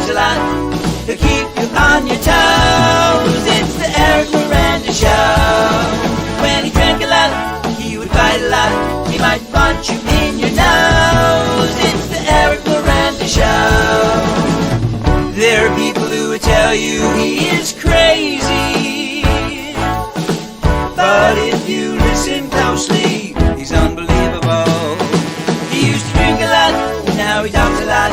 talks a lot. He'll keep you on your toes. It's the Eric Miranda Show. When he drank a lot, he would fight a lot. He might punch you in your nose. It's the Eric Miranda Show. There are people who would tell you he is crazy, but if you listen closely, he's unbelievable. He used to drink a lot, now he talks a lot.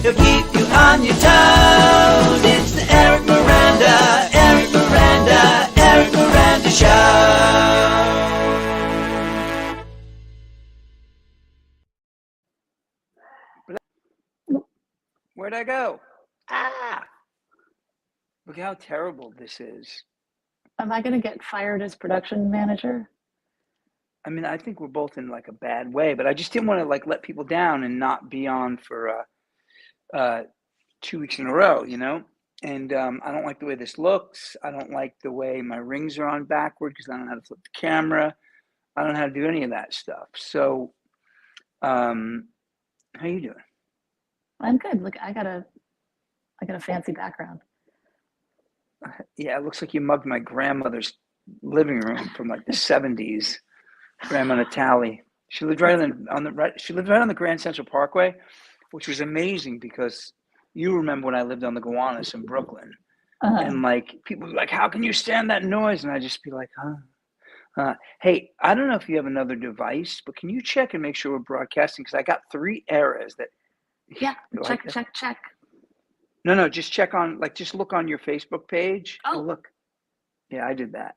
He'll keep you on your toes. It's the Eric Miranda, Eric Miranda, Eric Miranda Show. Where'd I go? Look how terrible this is. Am I going to get fired as production manager? I mean, I think we're both in like a bad way, but I just didn't want to like let people down and not be on for 2 weeks in a row, you know? And I don't like the way this looks. I don't like the way my rings are on backward because I don't know how to flip the camera. I don't know how to do any of that stuff. So, how you doing? I'm good. Look, I got a fancy background. Yeah, it looks like you mugged my grandmother's living room from like the 70s. Grandma Natalie. She lived right on the Grand Central Parkway, which was amazing because you remember when I lived on the Gowanus in Brooklyn, and like people were like, "How can you stand that noise?" And I just be like, "Hey, I don't know if you have another device, but can you check and make sure we're broadcasting? Because I got 3 errors that." Yeah, check. No, just check on just look on your Facebook page. Oh, look, yeah, I did that.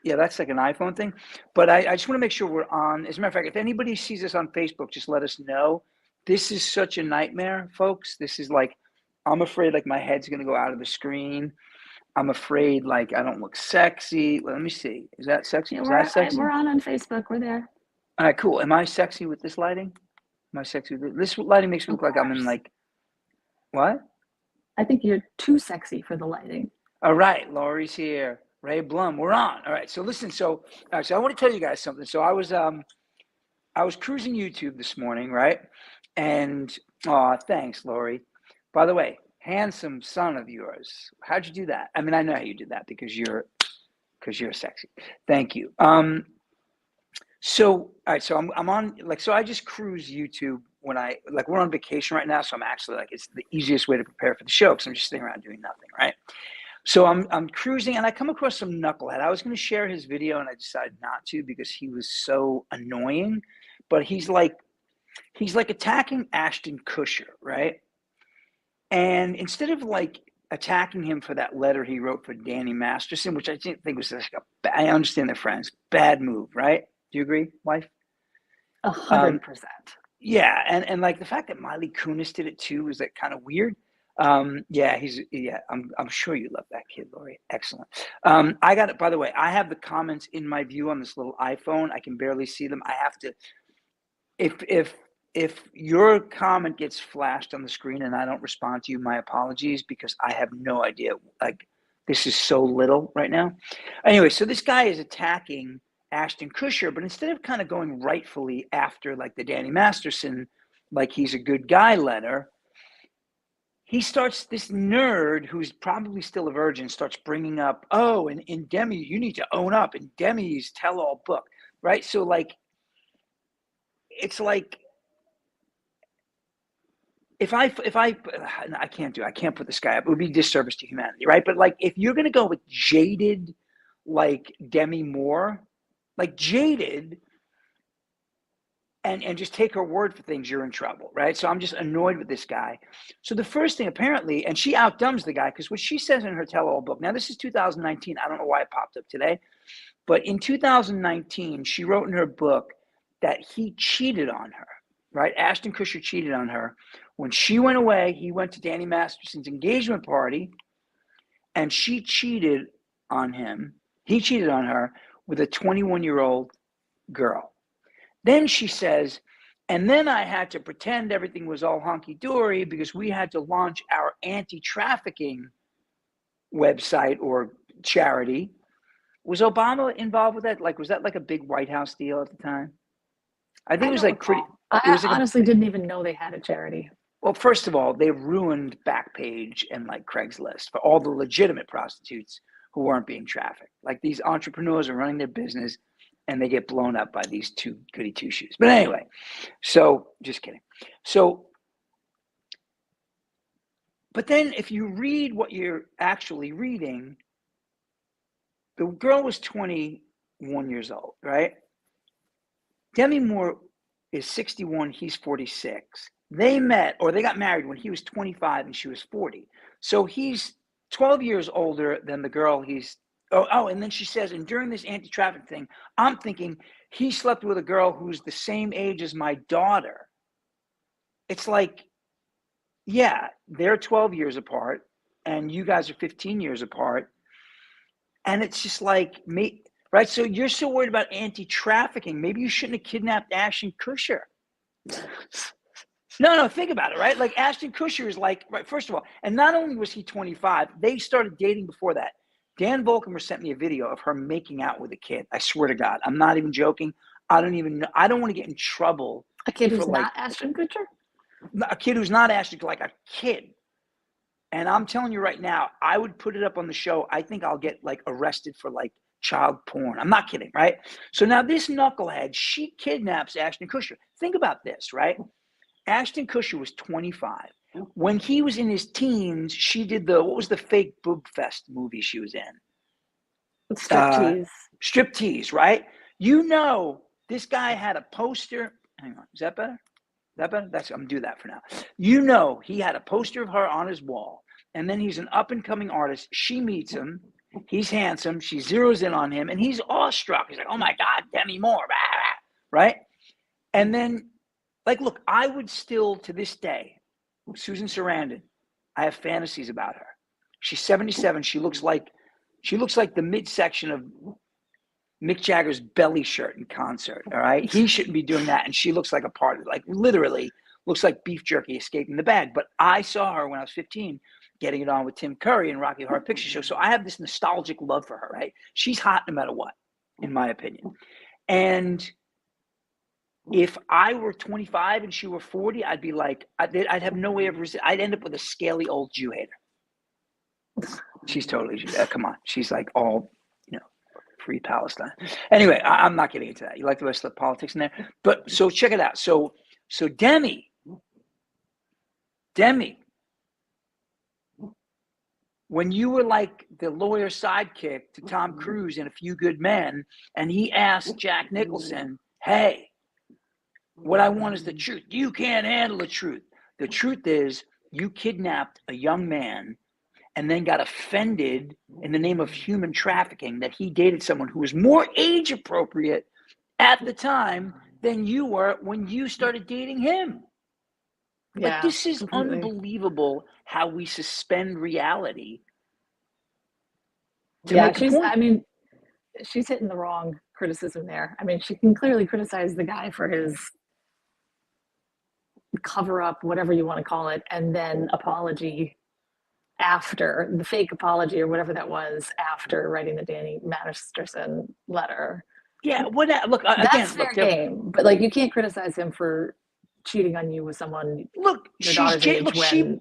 Yeah, that's like an iPhone thing. But I just want to make sure we're on. As a matter of fact, if anybody sees us on Facebook, just let us know. This is such a nightmare, folks. This is like, I'm afraid like my head's going to go out of the screen. I'm afraid like I don't look sexy. Let me see. Is that sexy? yeah, Is that sexy? We're on Facebook. We're there. All right, cool. Am I sexy with this lighting? Am I sexy with this lighting? Makes me look like I'm in like, what? I think you're too sexy for the lighting. All right, Laurie's here. Ray Blum, we're on. All right, so listen. So I want to tell you guys something. So I was cruising YouTube this morning, right? And thanks, Laurie. By the way, handsome son of yours. How'd you do that? I mean, I know how you did that because you're sexy. Thank you. So all right, so I'm on so I just cruise YouTube when we're on vacation right now. So I'm actually it's the easiest way to prepare for the show because I'm just sitting around doing nothing, right? So I'm cruising and I come across some knucklehead. I was going to share his video and I decided not to because he was so annoying. But he's like attacking Ashton Kutcher, right? And instead of attacking him for that letter he wrote for Danny Masterson, which I didn't think was I understand they're friends, bad move, right? Do you agree, wife? 100%. Yeah, and like the fact that Miley Kunis did it too was kind of weird. I'm sure you love that kid, Lori. Excellent. I got it. By the way, I have the comments in my view on this little iPhone. I can barely see them. I have to. If your comment gets flashed on the screen and I don't respond to you, my apologies because I have no idea. This is so little right now. Anyway, so this guy is attacking Ashton Kutcher, but instead of kind of going rightfully after the Danny Masterson, he's a good guy letter. He starts, this nerd who's probably still a virgin starts bringing up, and Demi, you need to own up in Demi's tell-all book, right? So it's like, if I can't put this guy up. It would be disservice to humanity, right? But if you're going to go with jaded, Demi Moore, jaded, and just take her word for things, you're in trouble, right? So I'm just annoyed with this guy. So the first thing apparently, and she outdumbs the guy because what she says in her tell-all book, now this is 2019, I don't know why it popped up today, but in 2019, she wrote in her book that he cheated on her, right? Ashton Kutcher cheated on her. When she went away, he went to Danny Masterson's engagement party and she cheated on him. He cheated on her with a 21-year-old girl. Then she says, and then I had to pretend everything was all hunky-dory because we had to launch our anti-trafficking website or charity. Was Obama involved with that? Was that a big White House deal at the time? I think it was pretty. I honestly didn't even know they had a charity. Well, first of all, they ruined Backpage and like Craigslist for all the legitimate prostitutes who weren't being trafficked. Like these entrepreneurs are running their business and they get blown up by these two goody two shoes. But anyway, so just kidding. So, but then if you read what you're actually reading, the girl was 21 years old, right? Demi Moore is 61, he's 46. They met or they got married when he was 25 and she was 40. So he's 12 years older than the girl he's and then she says, and during this anti-traffic thing, I'm thinking he slept with a girl who's the same age as my daughter. It's like, yeah, they're 12 years apart and you guys are 15 years apart. And it's just like me, right? So you're so worried about anti-trafficking. Maybe you shouldn't have kidnapped Ashton Kutcher. No, think about it, right? Like Ashton Kutcher is like, right, first of all, and not only was he 25, they started dating before that. Dan Volkmer sent me a video of her making out with a kid. I swear to God, I'm not even joking. I don't even know. I don't want to get in trouble. A kid who's not Ashton Kutcher? A kid who's not Ashton, like a kid. And I'm telling you right now, I would put it up on the show. I think I'll get like arrested for like child porn. I'm not kidding, right? So now this knucklehead, she kidnaps Ashton Kutcher. Think about this, right? Ashton Kutcher was 25. When he was in his teens, she did what was the fake boob fest movie she was in? Striptease. Striptease, right? You know, this guy had a poster. Hang on, is that better? I'm gonna do that for now. You know, he had a poster of her on his wall, and then he's an up-and-coming artist. She meets him. He's handsome. She zeroes in on him, and he's awestruck. He's like, "Oh my God, Demi Moore," right? And then, like, look, I would still to this day, Susan Sarandon, I have fantasies about her. She's 77. She looks like the midsection of Mick Jagger's belly shirt in concert, all right? He shouldn't be doing that, and she looks like a part of it, like literally looks like beef jerky escaping the bag. But I saw her when I was 15 getting it on with Tim Curry in Rocky Horror Picture Show, so I have this nostalgic love for her, right? She's hot no matter what, in my opinion. And if I were 25 and she were 40, I'd be like, I'd have no way of I'd end up with a scaly old Jew hater. She's totally, come on. She's like all, free Palestine. Anyway, I'm not getting into that. You like the rest of the politics in there? But so check it out. So Demi, when you were like the lawyer sidekick to Tom Cruise in A Few Good Men, and he asked Jack Nicholson, hey, what I want is the truth. You can't handle the truth. The truth is you kidnapped a young man and then got offended in the name of human trafficking that he dated someone who was more age appropriate at the time than you were when you started dating him. Yeah, like, this is completely. Unbelievable how we suspend reality to Yeah, make a point. she's hitting the wrong criticism there. I mean, she can clearly criticize the guy for his cover up, whatever you want to call it, and then apology after the fake apology or whatever that was after writing the Danny Masterson letter. Yeah, look, That's fair game, but like you can't criticize him for cheating on you with someone your daughter's age when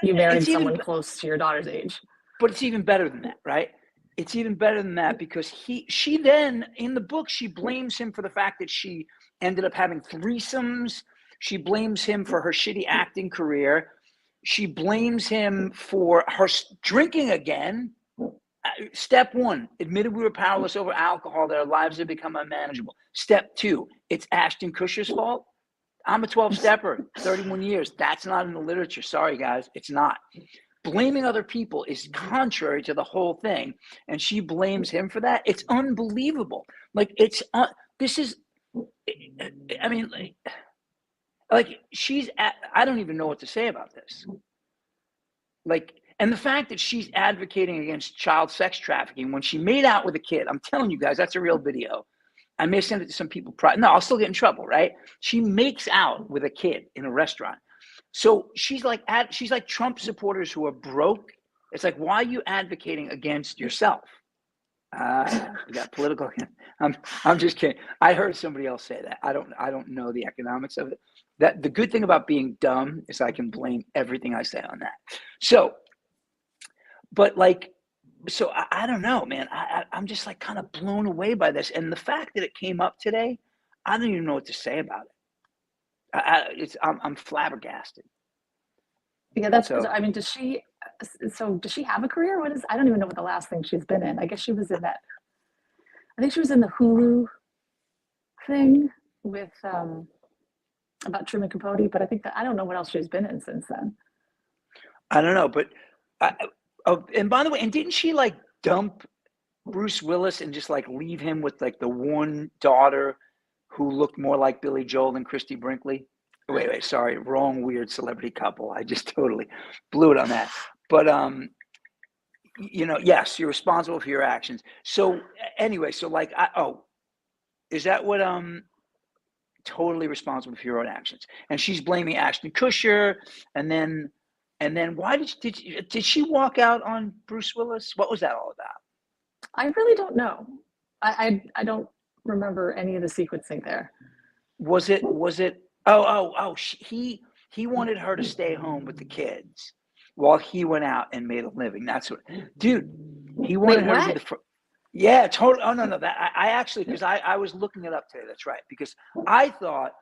you married someone close to your daughter's age. But it's even better than that, right? It's even better than that because she then in the book she blames him for the fact that she ended up having threesomes. She blames him for her shitty acting career. She blames him for her drinking again. Step one, admitted we were powerless over alcohol, that our lives had become unmanageable. Step two, it's Ashton Kutcher's fault. I'm a 12-stepper, 31 years. That's not in the literature. Sorry, guys, it's not. Blaming other people is contrary to the whole thing, and she blames him for that. It's unbelievable. Like, this is, I mean, like she's I don't even know what to say about this. Like, and the fact that she's advocating against child sex trafficking when she made out with a kid, I'm telling you guys, that's a real video. I may send it to some people. No, I'll still get in trouble, right? She makes out with a kid in a restaurant. So she's like Trump supporters who are broke. It's like, why are you advocating against yourself? We got political. I'm just kidding. I heard somebody else say that. I don't know the economics of it. That the good thing about being dumb is I can blame everything I say on that. So, but like, so I don't know, man. I'm just like kind of blown away by this, and the fact that it came up today, I don't even know what to say about it. I'm flabbergasted. Yeah, that's So bizarre. I mean, does she have a career? I don't even know what the last thing she's been in. I guess she was in that, I think she was in the Hulu thing with, about Truman Capote, but I think that, I don't know what else she's been in since then. I don't know, but oh, and by the way, and didn't she like dump Bruce Willis and just like leave him with like the one daughter who looked more like Billy Joel than Christy Brinkley? Wait, sorry, wrong weird celebrity couple. I just totally blew it on that. But yes, you're responsible for your actions. So anyway, so like is that what totally responsible for your own actions? And she's blaming Ashton Kutcher, and then why did she walk out on Bruce Willis? What was that all about? I really don't know. I don't remember any of the sequencing there. Was it he wanted her to stay home with the kids while he went out and made a living. That's what, dude, he wanted Wait, her to be what? the first. Yeah, totally. Oh no, that I actually, because I was looking it up today. That's right. Because I thought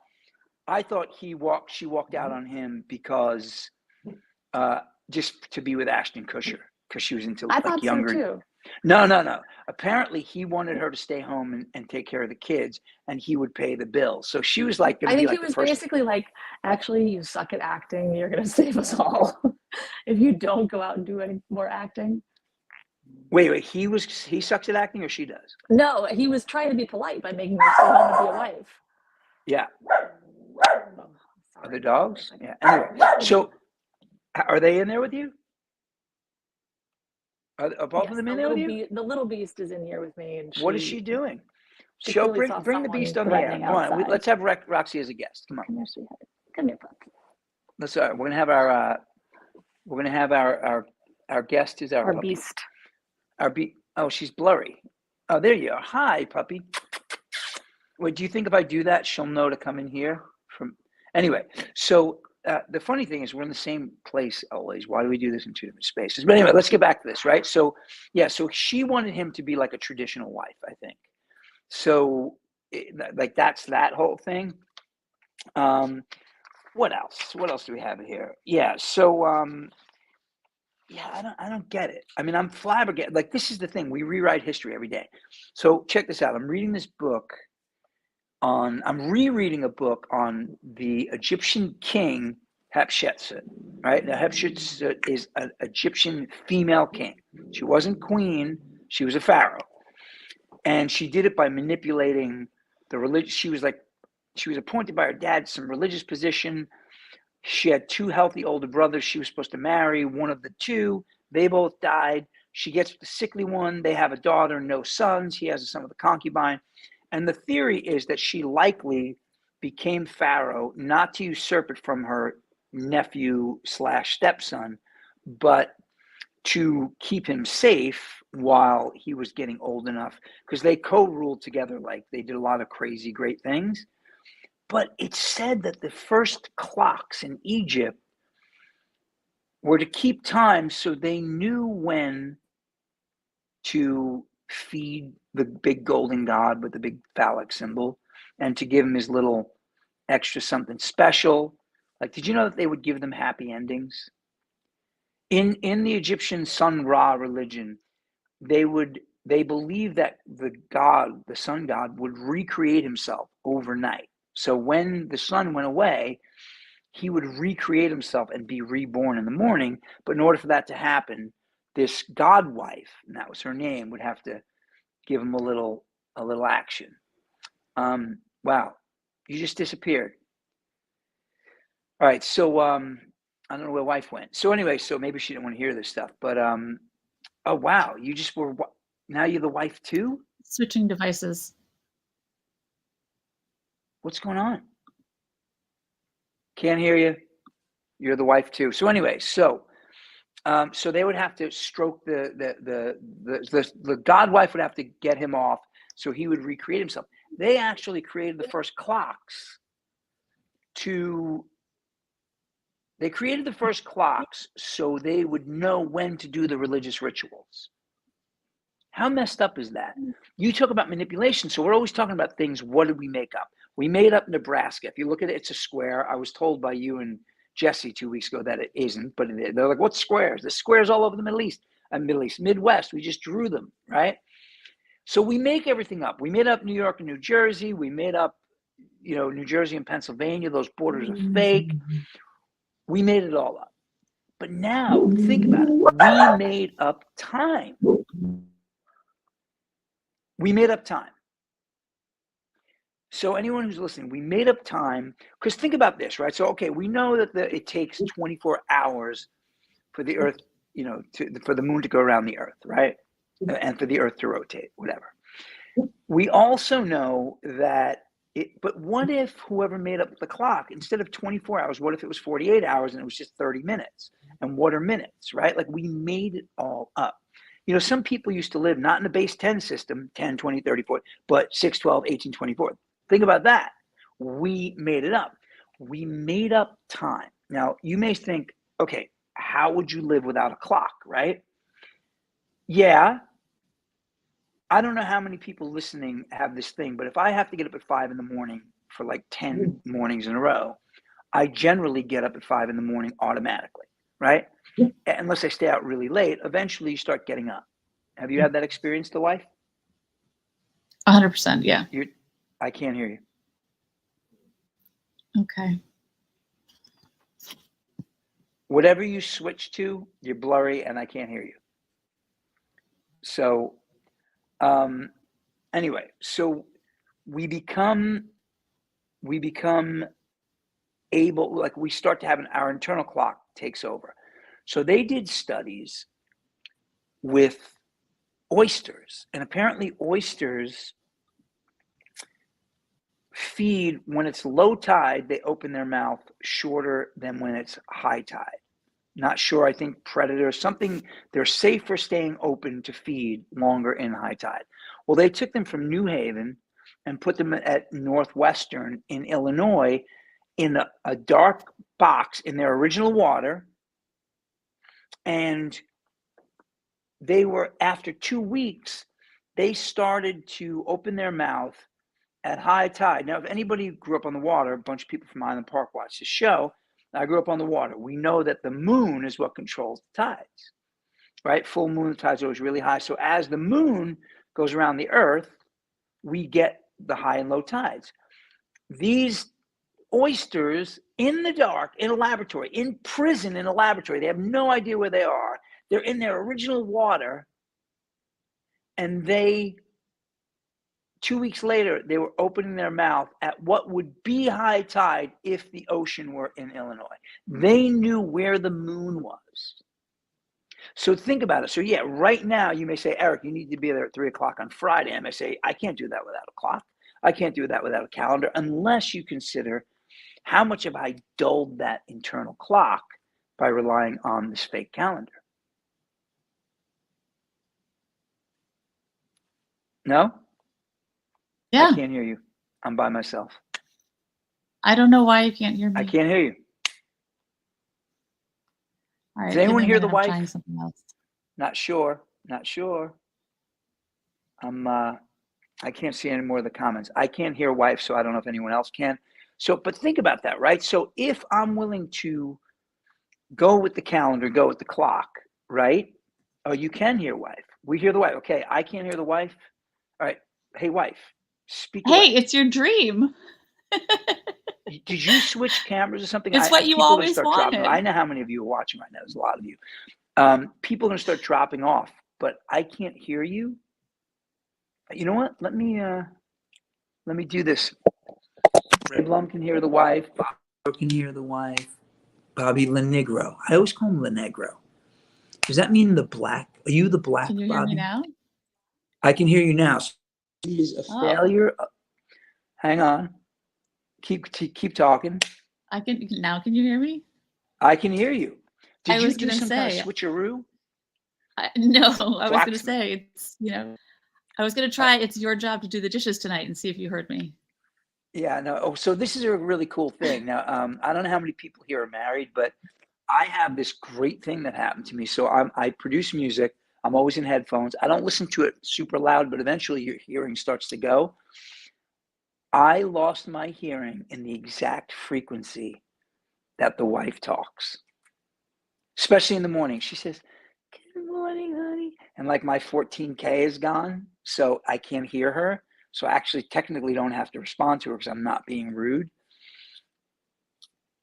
she walked out on him because uh just to be with Ashton Kutcher because she was into I like thought so younger. too. No. Apparently, he wanted her to stay home and take care of the kids, and he would pay the bills. So she was like going I to be think he like the was first. basically like, actually, you suck at acting. You're going to save us all. If you don't go out and do any more acting. Wait. He sucks at acting, or she does? No, he was trying to be polite by making her stay home and be a wife. Yeah. Oh, Are the sorry. dogs? Yeah. Anyway, so are they in there with you? Are both of Yes, them in there with you? the little beast is in here with me, and What is she doing? she clearly saw Bring the someone beast on the air. threatening Come on, outside. let's have Roxy as a guest. Come on. Come here, sweetheart. Come here, pup. Let's. We're gonna have our guest is our Our puppy. beast. Oh, she's blurry. Oh, there you are. Hi, puppy. Wait, do you think if I do that, she'll know to come in here? Anyway, so the funny thing is we're in the same place always. Why do we do this in two different spaces? But anyway, let's get back to this, right? So yeah, so she wanted him to be like a traditional wife, I think. So like that's that whole thing. What else? What else do we have here? Yeah, so yeah, I don't get it. I mean, I'm flabbergasted. Like this is the thing. We rewrite history every day. So check this out. I'm reading this book I'm rereading a book on the Egyptian king Hatshepsut, right? Now Hatshepsut is an Egyptian female king. She wasn't queen, she was a pharaoh. And she did it by manipulating the religion. She was appointed by her dad to some religious position. She had two healthy older brothers she was supposed to marry. One of the two, they both died. She gets the sickly one. They have a daughter, no sons. He has a son with a concubine. And the theory is that she likely became pharaoh not to usurp it from her nephew / stepson, but to keep him safe while he was getting old enough, because they co-ruled together. Like they did a lot of crazy great things. But it's said that the first clocks in Egypt were to keep time, so they knew when to feed the big golden god with the big phallic symbol and to give him his little extra something special. Like, did you know that they would give them happy endings? In the Egyptian Sun Ra religion, they believe that the sun god, would recreate himself overnight. So when the sun went away, he would recreate himself and be reborn in the morning. But in order for that to happen, this god wife, and that was her name, would have to give him a little action. Wow, you just disappeared. All right, so I don't know where wife went. So anyway, so maybe she didn't want to hear this stuff. But oh wow, you just were. Now you're the wife too? Switching devices. What's going on? Can't hear you. You're the wife too. So anyway, so they would have to stroke the god wife would have to get him off, so he would recreate himself. They actually created the first clocks they created the first clocks so they would know when to do the religious rituals. How messed up is that? You talk about manipulation. So we're always talking about things. What did we make up? We made up Nebraska. If you look at it, it's a square. I was told by you and Jesse 2 weeks ago that it isn't, but they're like, what squares? There's squares all over the Middle East, Midwest. We just drew them, right? So we make everything up. We made up New York and New Jersey. We made up, New Jersey and Pennsylvania. Those borders are fake. We made it all up. But now, think about it. We made up time. We made up time. So anyone who's listening, we made up time, because think about this, right? So, okay, we know that it takes 24 hours for the Earth, for the moon to go around the Earth, right? And for the Earth to rotate, whatever. We also know that but what if whoever made up the clock, instead of 24 hours, what if it was 48 hours and it was just 30 minutes? And what are minutes, right? Like, we made it all up. Some people used to live not in the base 10 system, 10, 20, 30, 40, but 6, 12, 18, 24. Think about that. We made it up. We made up time. Now, you may think, okay, how would you live without a clock, right? Yeah. I don't know how many people listening have this thing, but if I have to get up at 5 in the morning for like 10 mornings in a row, I generally get up at 5 in the morning automatically, right? Unless I stay out really late, eventually you start getting up. Have you had that experience, the wife? 100%, yeah. I can't hear you. Okay. Whatever you switch to, you're blurry and I can't hear you. So, anyway, so we become able, like, we start to have our internal clock takes over. So they did studies with oysters, and apparently oysters feed when it's low tide. They open their mouth shorter than when it's high tide. Not sure. I think predators, something, they're safe for staying open to feed longer in high tide. Well, they took them from New Haven and put them at Northwestern in Illinois in a dark box in their original water. And they were, after 2 weeks, they started to open their mouth at high tide. Now, if anybody grew up on the water, a bunch of people from Island Park watched the show. I grew up on the water. We know that the moon is what controls the tides, right? Full moon, the tides are always really high. So as the moon goes around the Earth, we get the high and low tides. These oysters in the dark, in a laboratory, in prison, in a laboratory, they have no idea where they are. They're in their original water. And 2 weeks later, they were opening their mouth at what would be high tide if the ocean were in Illinois. They knew where the moon was. So think about it. So yeah, right now you may say, Eric, you need to be there at 3 o'clock on Friday. I may say, I can't do that without a clock. I can't do that without a calendar, unless you consider how much have I dulled that internal clock by relying on this fake calendar. No? Yeah. I can't hear you. I'm by myself. I don't know why you can't hear me. I can't hear you. All right, does anyone hear the wife? I'm trying something else. Not sure. I can't see any more of the comments. I can't hear wife, so I don't know if anyone else can. So, but think about that, right? So if I'm willing to go with the calendar, go with the clock, right? Oh, you can hear wife. We hear the wife. Okay, I can't hear the wife. All right. Hey, wife, speak away. Hey, it's your dream. Did you switch cameras or something? It's what you always wanted. I know how many of you are watching right now. There's a lot of you. People are going to start dropping off, but I can't hear you. You know what? Let me do this. Ray Blum can hear the wife. Bobby can hear the wife. Bobby Lenegro. I always call him Lenegro. Does that mean the black? Are you the black, Bobby? Can you hear me now? I can hear you now. So he is a failure. Hang on. Keep talking. Now can you hear me? I can hear you. Did you do some kind of switcheroo? No, I was going to say, it's, I was going to try, it's your job to do the dishes tonight and see if you heard me. Yeah, no. Oh, so this is a really cool thing. Now, I don't know how many people here are married, but I have this great thing that happened to me. So I produce music. I'm always in headphones. I don't listen to it super loud, but eventually your hearing starts to go. I lost my hearing in the exact frequency that the wife talks, especially in the morning. She says, "Good morning, honey." And like my 14K is gone, so I can't hear her. So I actually technically don't have to respond to her because I'm not being rude.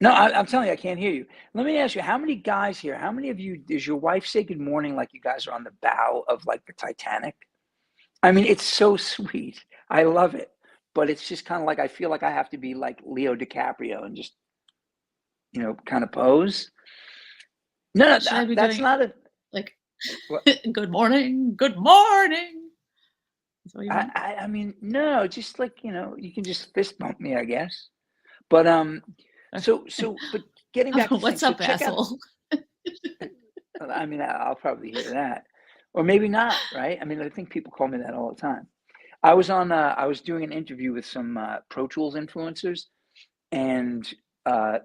No, I'm telling you, I can't hear you. Let me ask you, how many guys here, how many of you, does your wife say good morning like you guys are on the bow of like the Titanic? I mean, it's so sweet. I love it. But it's just kind of like I feel like I have to be like Leo DiCaprio and just, kind of pose. No, no, Should I be that's doing not a. like What, good morning, good morning? Is that what you I, want? I, I mean, no, just like you can just fist bump me, I guess. But but getting back to saying, What's so up, check out. asshole? I mean, I'll probably hear that, or maybe not, right? I mean, I think people call me that all the time. I was doing an interview with some Pro Tools influencers, and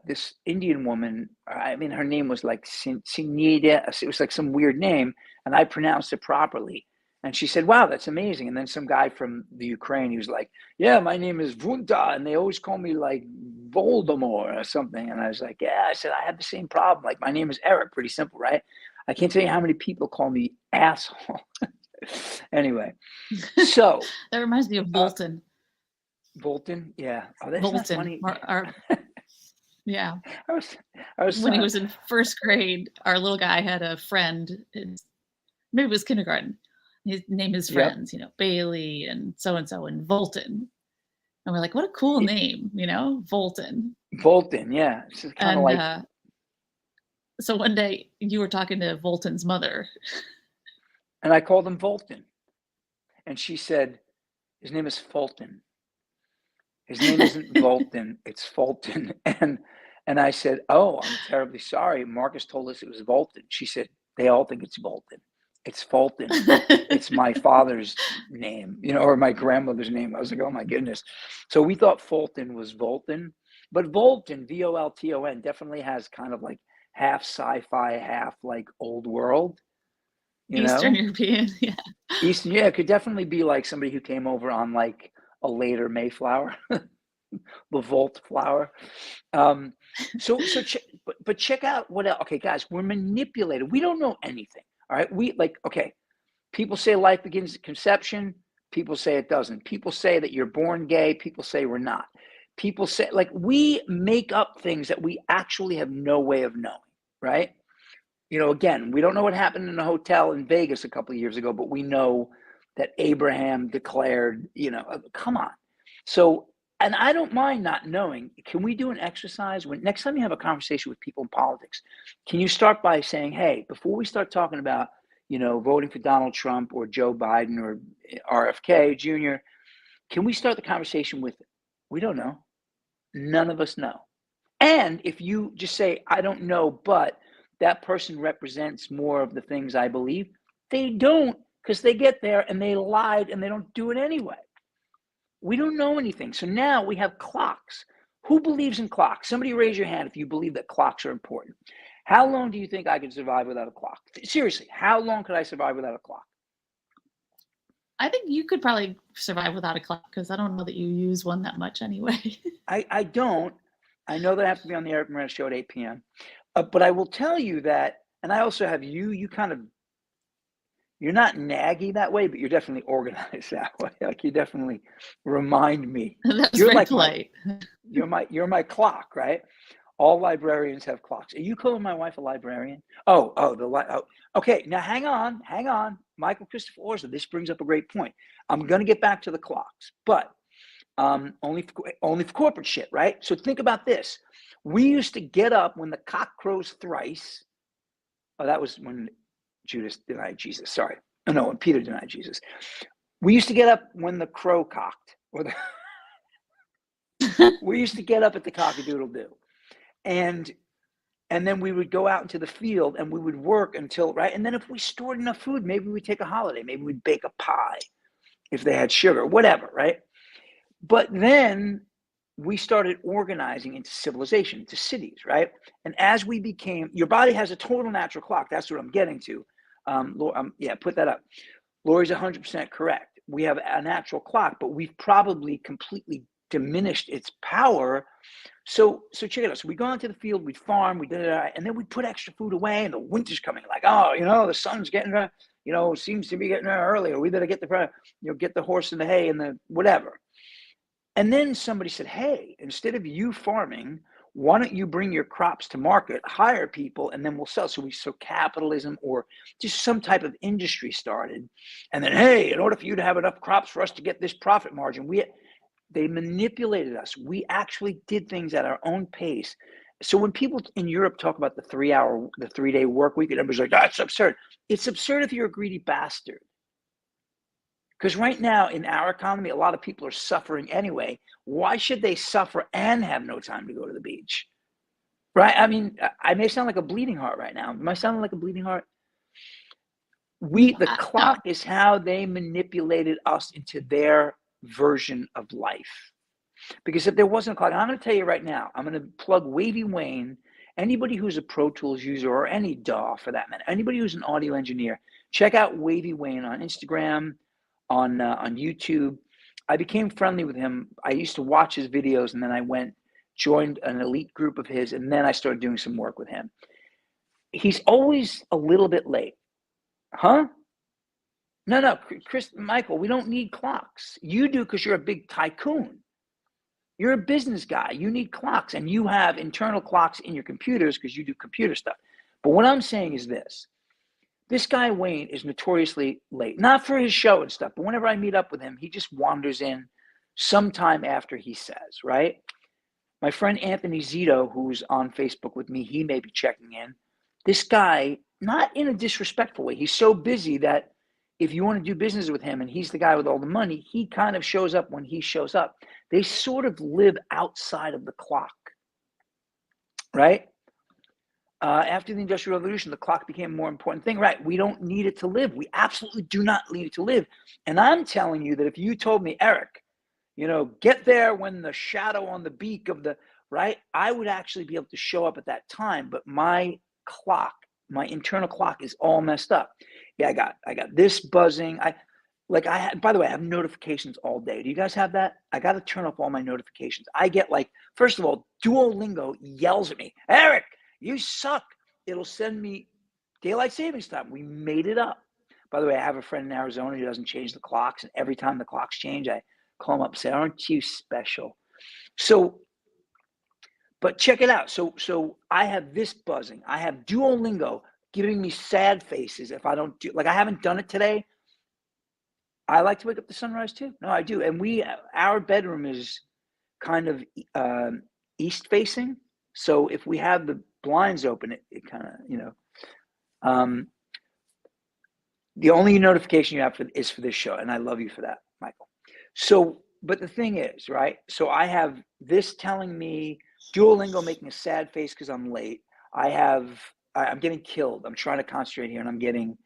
this Indian woman, I mean, her name was like Sinida. It was like some weird name, and I pronounced it properly. And she said, "Wow, that's amazing." And then some guy from the Ukraine, he was like, "Yeah, my name is Vunta, and they always call me like Voldemort or something." And I was like, "Yeah," I said, "I have the same problem. Like, my name is Eric. Pretty simple, right? I can't tell you how many people call me asshole." Anyway, so That reminds me of uh, Bolton. Bolton, yeah. Oh, that's not Bolton, funny. yeah. I was, I was When he trying to. was in first grade, our little guy had a friend. Maybe it was kindergarten. He named his Yep. friends, Bailey and so and Volton. And we're like, what a cool name, Volton. Bolton, yeah. It's just kind of And like, so one day you were talking to Volton's mother. and I called him Bolton, and she said, "His name is Fulton. His name isn't Bolton, it's Fulton." And I said, "Oh, I'm terribly sorry. Marcus told us it was Bolton." She said, "They all think it's Bolton. It's Fulton. It's my father's name, or my grandmother's name." I was like, "Oh my goodness." So we thought Fulton was Volton, but Volton, Volton, definitely has kind of like half sci-fi, half like old world, you Eastern know? European, yeah. Eastern, yeah, it could definitely be like somebody who came over on like a later Mayflower, the Volt flower. Um, but check out what else. Okay, guys, we're manipulated. We don't know anything. All right, okay. People say life begins at conception. People say it doesn't. People say that you're born gay. People say we're not. People say like we make up things that we actually have no way of knowing, right? Again, we don't know what happened in a hotel in Vegas a couple of years ago, but we know that Abraham declared, come on. So, and I don't mind not knowing. Can we do an exercise when next time you have a conversation with people in politics? Can you start by saying, hey, before we start talking about, voting for Donald Trump or Joe Biden or RFK Jr., can we start the conversation with, we don't know. None of us know. And if you just say, I don't know, but that person represents more of the things I believe, they don't because they get there and they lied and they don't do it anyway. We don't know anything. So now we have clocks. Who believes in clocks? Somebody raise your hand if you believe that clocks are important. How long do you think I could survive without a clock? Seriously, how long could I survive without a clock? I think you could probably survive without a clock because I don't know that you use one that much anyway. I don't. I know that I have to be on the Eric Miranda show at 8 p.m. But I will tell you that, and I also have you kind of, you're not naggy that way, but you're definitely organized that way. Like you definitely remind me. That was You're very like polite. you're my clock, right? All librarians have clocks. Are you calling my wife a librarian? Okay. Now hang on. Michael Christopher Orza, this brings up a great point. I'm going to get back to the clocks, but only for corporate shit, right? So think about this. We used to get up when the cock crows thrice. Oh, that was when Judas denied Jesus. Sorry. Oh, no, when Peter denied Jesus. We used to get up when the crow cocked. We used to get up at the cock-a-doodle-doo. And then we would go out into the field and we would work until, right? And then if we stored enough food, maybe we'd take a holiday. Maybe we'd bake a pie if they had sugar, whatever, right? But then we started organizing into civilization, into cities, right? And as we became, your body has a total natural clock. That's what I'm getting to. Yeah, put that up. Lori's 100% correct. We have a natural clock, but we've probably completely diminished its power. So check it out. So we go into the field, we farm, we did it, and then we put extra food away, and the winter's coming. Like, oh, the sun's getting, seems to be getting there earlier. We better get get the horse in the hay and the whatever. And then somebody said, hey, instead of you farming, why don't you bring your crops to market, hire people, and then we'll sell. So capitalism or just some type of industry started. And then, hey, in order for you to have enough crops for us to get this profit margin, they manipulated us. We actually did things at our own pace. So when people in Europe talk about the 3-day work week, and everybody's like, that's absurd. It's absurd if you're a greedy bastard. Because right now in our economy, a lot of people are suffering anyway. Why should they suffer and have no time to go to the beach? Right? I mean, I may sound like a bleeding heart right now. Am I sounding like a bleeding heart? The clock is how they manipulated us into their version of life. Because if there wasn't a clock, I'm going to tell you right now, I'm going to plug Wavy Wayne. Anybody who's a Pro Tools user or any DAW for that matter, anybody who's an audio engineer, check out Wavy Wayne on Instagram, on YouTube. I became friendly with him. I used to watch his videos, and then I joined an elite group of his, and then I started doing some work with him. He's always a little bit late. Huh? No, Michael, we don't need clocks. You do because you're a big tycoon. You're a business guy. You need clocks, and you have internal clocks in your computers because you do computer stuff. But what I'm saying is this. This guy, Wayne, is notoriously late. Not for his show and stuff, but whenever I meet up with him, he just wanders in sometime after he says, right? My friend Anthony Zito, who's on Facebook with me, he may be checking in. This guy, not in a disrespectful way, he's so busy that if you want to do business with him and he's the guy with all the money, he kind of shows up when he shows up. They sort of live outside of the clock, right? After the Industrial Revolution, the clock became a more important thing, right? We don't need it to live. We absolutely do not need it to live. And I'm telling you that if you told me, Eric, get there when the shadow on the beak of the, right? I would actually be able to show up at that time, but my clock, my internal clock is all messed up. Yeah, I got this buzzing. By the way, I have notifications all day. Do you guys have that? I got to turn off all my notifications. I get first of all, Duolingo yells at me, Eric, you suck. It'll send me daylight savings time. We made it up. By the way, I have a friend in Arizona who doesn't change the clocks. And every time the clocks change, I call him up and say, aren't you special? So, but check it out. So I have this buzzing. I have Duolingo giving me sad faces if I don't do, I haven't done it today. I like to wake up to sunrise too. No, I do. And our bedroom is kind of east facing. So if we have the blinds open, it kind of, the only notification you have is for this show. And I love you for that, Michael. So, but the thing is, right? So I have this telling me Duolingo making a sad face because I'm late. I'm getting killed. I'm trying to concentrate here and I'm getting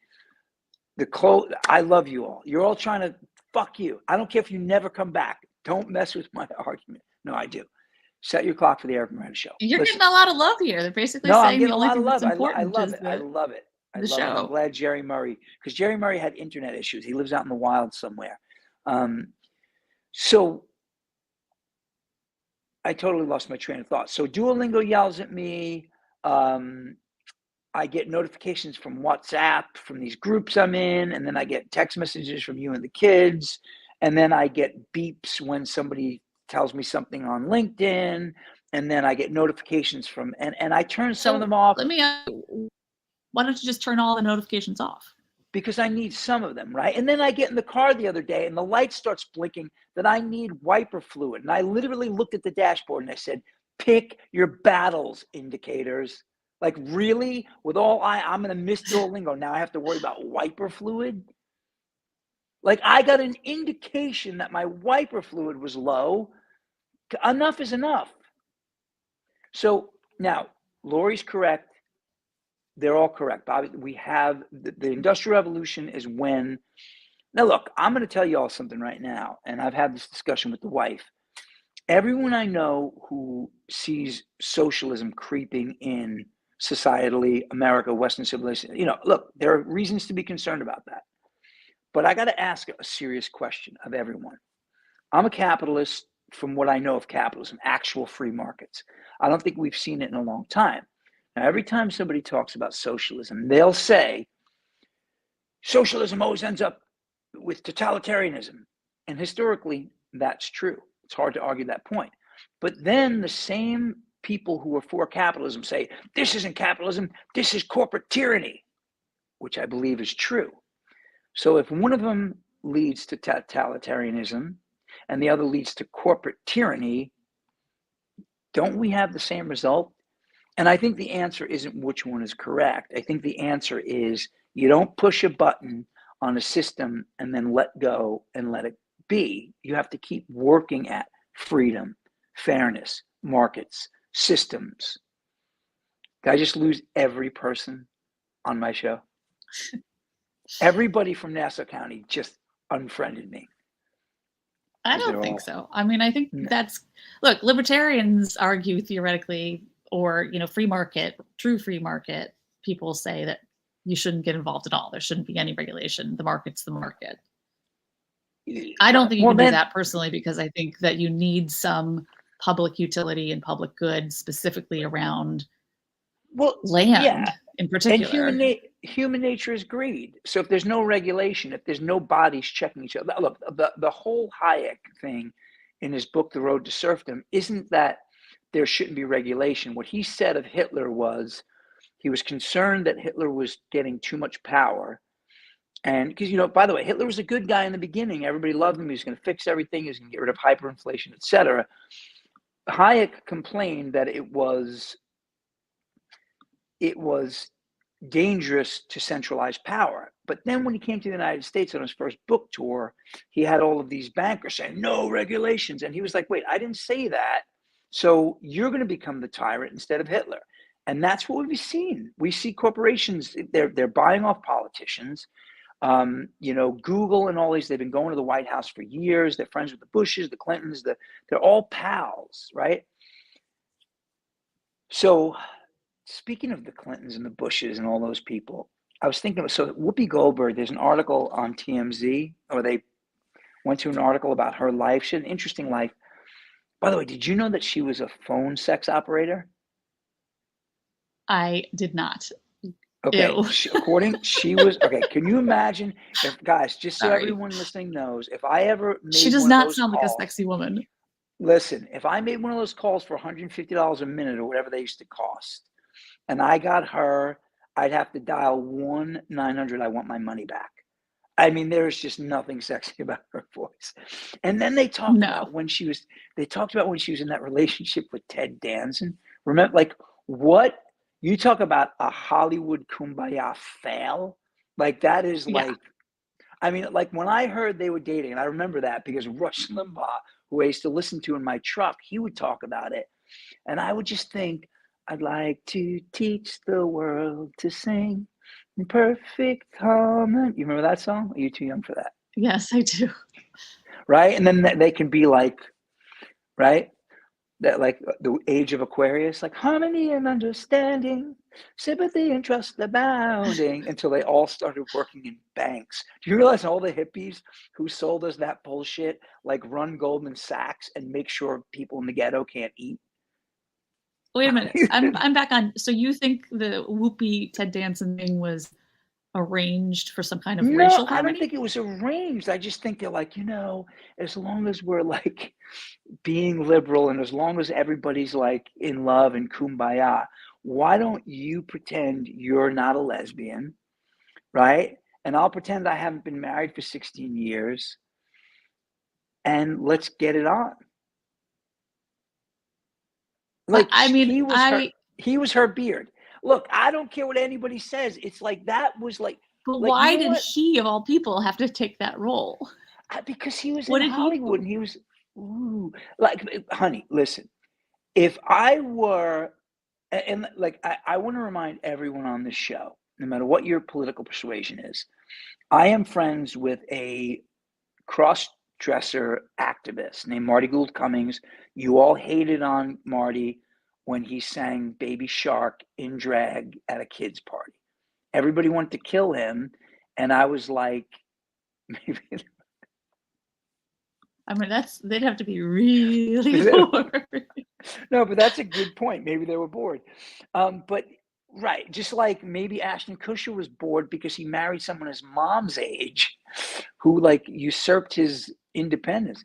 I love you all. You're all trying to fuck you. I don't care if you never come back. Don't mess with my argument. No, I do. Set your clock for the Eric Miranda show. You're getting a lot of love here. They're basically saying the only thing that's important is I love it. The show. I'm glad Jerry Murray, because Jerry Murray had internet issues. He lives out in the wild somewhere. So I totally lost my train of thought. So Duolingo yells at me. I get notifications from WhatsApp from these groups I'm in, and then I get text messages from you and the kids, and then I get beeps when somebody tells me something on LinkedIn, and then I get notifications from, and I turn some of them off. Let me ask you, why don't you just turn all the notifications off? Because I need some of them, right? And then I get in the car the other day and the light starts blinking that I need wiper fluid. And I literally looked at the dashboard and I said, pick your battles, indicators. Really? I'm going to miss Duolingo. Now I have to worry about wiper fluid? I got an indication that my wiper fluid was low. Enough is enough. So now, Lori's correct. They're all correct, Bobby. We have the Industrial Revolution is when. Now, look, I'm going to tell you all something right now, and I've had this discussion with the wife. everyone I know who sees socialism creeping in societally, America, Western civilization, look, there are reasons to be concerned about that. But I got to ask a serious question of everyone. I'm a capitalist from what I know of capitalism, actual free markets. I don't think we've seen it in a long time. Now, every time somebody talks about socialism, they'll say, socialism always ends up with totalitarianism. And historically, that's true. It's hard to argue that point. But then the same people who are for capitalism say, this isn't capitalism, this is corporate tyranny, which I believe is true. So if one of them leads to totalitarianism and the other leads to corporate tyranny, don't we have the same result? And I think the answer isn't which one is correct. I think the answer is you don't push a button on a system and then let go and let it be. You have to keep working at freedom, fairness, markets, systems. Did I just lose every person on my show? Everybody from Nassau County just unfriended me. I don't think so. I mean, I think look, libertarians argue theoretically, or, free market, true free market, people say that you shouldn't get involved at all. There shouldn't be any regulation. The market's the market. I don't think you can do that personally, because I think that you need some public utility and public good specifically around land in particular. And human nature is greed. So if there's no regulation, if there's no bodies checking each other, look, the whole Hayek thing in his book, The Road to Serfdom, isn't that there shouldn't be regulation. What he said of Hitler was he was concerned that Hitler was getting too much power. And because, by the way, Hitler was a good guy in the beginning. Everybody loved him. He was going to fix everything. He was going to get rid of hyperinflation, etc. Hayek complained that it was dangerous to centralize power. But then when he came to the United States on his first book tour, he had all of these bankers saying, no regulations. And he was like, wait, I didn't say that. So you're going to become the tyrant instead of Hitler. And that's what we've seen. We see corporations, they're buying off politicians. Google and all these, they've been going to the White House for years. They're friends with the Bushes, the Clintons, they're all pals, right? So speaking of the Clintons and the Bushes and all those people, I was thinking, so Whoopi Goldberg, there's an article on TMZ, or they went to an article about her life. She had an interesting life. By the way, did you know that she was a phone sex operator? I did not. Okay, okay. Can you imagine if, guys, just so everyone listening knows, if I ever made she does not sound like a sexy woman. Listen, if I made one of those calls for $150 a minute or whatever they used to cost, and I got her, I'd have to dial 1-900, I want my money back. I mean, there's just nothing sexy about her voice. And then they talked about when she was in that relationship with Ted Danson. Remember, like, what? You talk about a Hollywood kumbaya fail. Like, that is like, I mean, like when I heard they were dating, and I remember that because Rush Limbaugh, who I used to listen to in my truck, he would talk about it. And I would just think, I'd like to teach the world to sing in perfect harmony. You remember that song? Are you too young for that? Yes, I do. Right? And then they can be like, right? That, like the age of Aquarius, like harmony and understanding, sympathy and trust abounding, until they all started working in banks. Do you realize all the hippies who sold us that bullshit, like run Goldman Sachs and make sure people in the ghetto can't eat? Wait a minute. I'm back on. So you think the Whoopi Ted Danson thing was arranged for some kind of racial harmony? I don't think it was arranged. I just think they're like, as long as we're like being liberal and as long as everybody's like in love and kumbaya, why don't you pretend you're not a lesbian, right? And I'll pretend I haven't been married for 16 years and let's get it on. Like, I mean, he was her beard. Look, I don't care what anybody says. It's like, that was like. But why did he, of all people, have to take that role? Because he was in Hollywood and he was, like, honey, listen, if I were, and like, I want to remind everyone on this show, no matter what your political persuasion is, I am friends with a dresser activist named Marty Gould Cummings. You all hated on Marty when he sang Baby Shark in drag at a kid's party. Everybody wanted to kill him. And I was like, maybe. I mean, they'd have to be really bored. No, but that's a good point. Maybe they were bored. But right, just like maybe Ashton Kutcher was bored because he married someone his mom's age who like usurped his independence.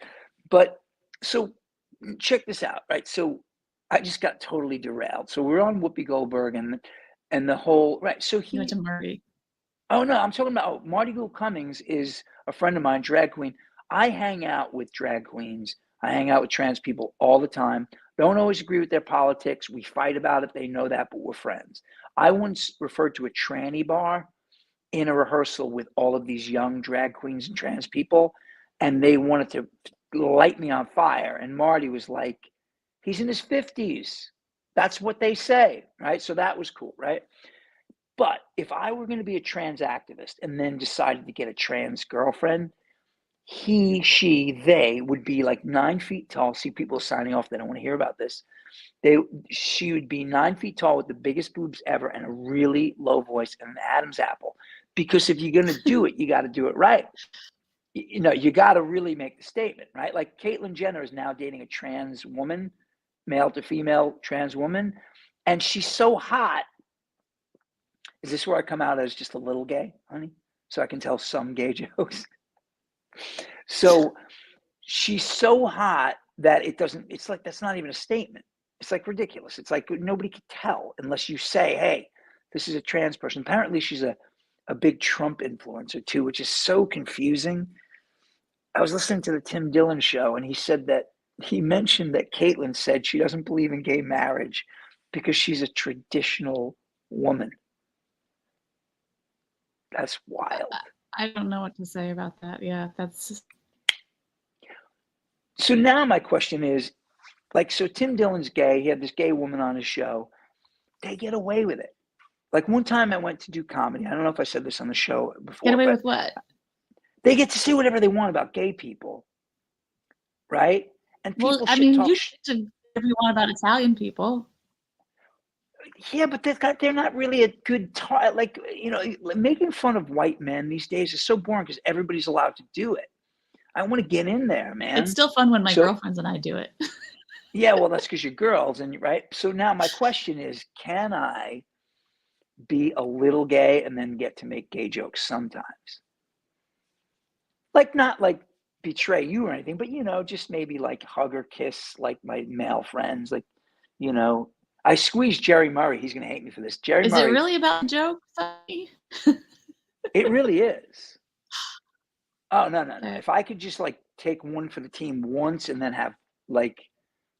But so check this out, right? So I just got totally derailed. So we're on Whoopi Goldberg and the whole right. So You went to Marty. Oh no, I'm talking about Marty Gould Cummings is a friend of mine, drag queen. I hang out with drag queens. I hang out with trans people all the time. Don't always agree with their politics. We fight about it. They know that, but we're friends. I once referred to a tranny bar in a rehearsal with all of these young drag queens and trans people, and they wanted to light me on fire. And Marty was like, he's in his 50s. That's what they say, right? So that was cool, right? But if I were going to be a trans activist and then decided to get a trans girlfriend, he, she, they would be like 9 feet tall. See people signing off. They don't want to hear about this. She would be 9 feet tall with the biggest boobs ever and a really low voice and an Adam's apple. Because if you're going to do it, you got to do it right. You know, you got to really make the statement, right? Like Caitlyn Jenner is now dating a trans woman, male to female trans woman, and she's so hot. Is this where I come out as just a little gay, honey? So I can tell some gay jokes. So she's so hot that it's like, that's not even a statement. It's like ridiculous. It's like nobody can tell unless you say, hey, this is a trans person. Apparently she's a big Trump influencer too, which is so confusing. I was listening to the Tim Dillon show and he mentioned that Caitlyn said she doesn't believe in gay marriage because she's a traditional woman. That's wild. I don't know what to say about that. Yeah, that's. So now my question is, like, so Tim Dillon's gay. He had this gay woman on his show. They get away with it. Like one time I went to do comedy. I don't know if I said this on the show before. Get away with what? They get to say whatever they want about gay people, right? And people well, I mean, you should whatever you want about Italian people. Yeah, but they're not really a good like, you know, making fun of white men these days is so boring because everybody's allowed to do it. I want to get in there, man. It's still fun when my girlfriends and I do it. Yeah, well, that's because you're girls, and right. So now my question is, can I be a little gay and then get to make gay jokes sometimes? Like not like betray you or anything, but you know, just maybe like hug or kiss like my male friends, like, you know. I squeezed Jerry Murray. He's going to hate me for this. Jerry Murray. Is it really about jokes? It really is. Oh, no. If I could just like take one for the team once and then have like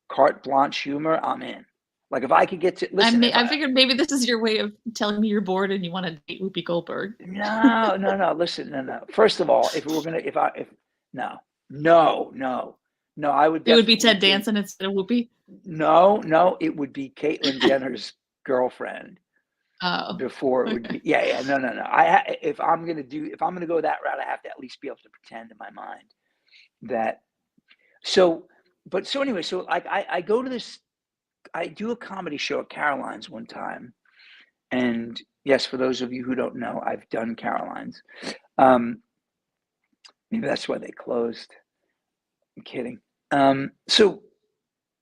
carte blanche humor, I'm in. Like if I could get to listen. I figured maybe this is your way of telling me you're bored and you want to date Whoopi Goldberg. No. Listen, no. First of all, no, I would. It would be Ted Danson instead of Whoopi. No, it would be Caitlyn Jenner's girlfriend. Oh, before it would be, yeah. No. If I'm gonna go that route, I have to at least be able to pretend in my mind that. So anyway, so like I go to this. I do a comedy show at Caroline's one time, and yes, for those of you who don't know, I've done Caroline's. Maybe that's why they closed. I'm kidding.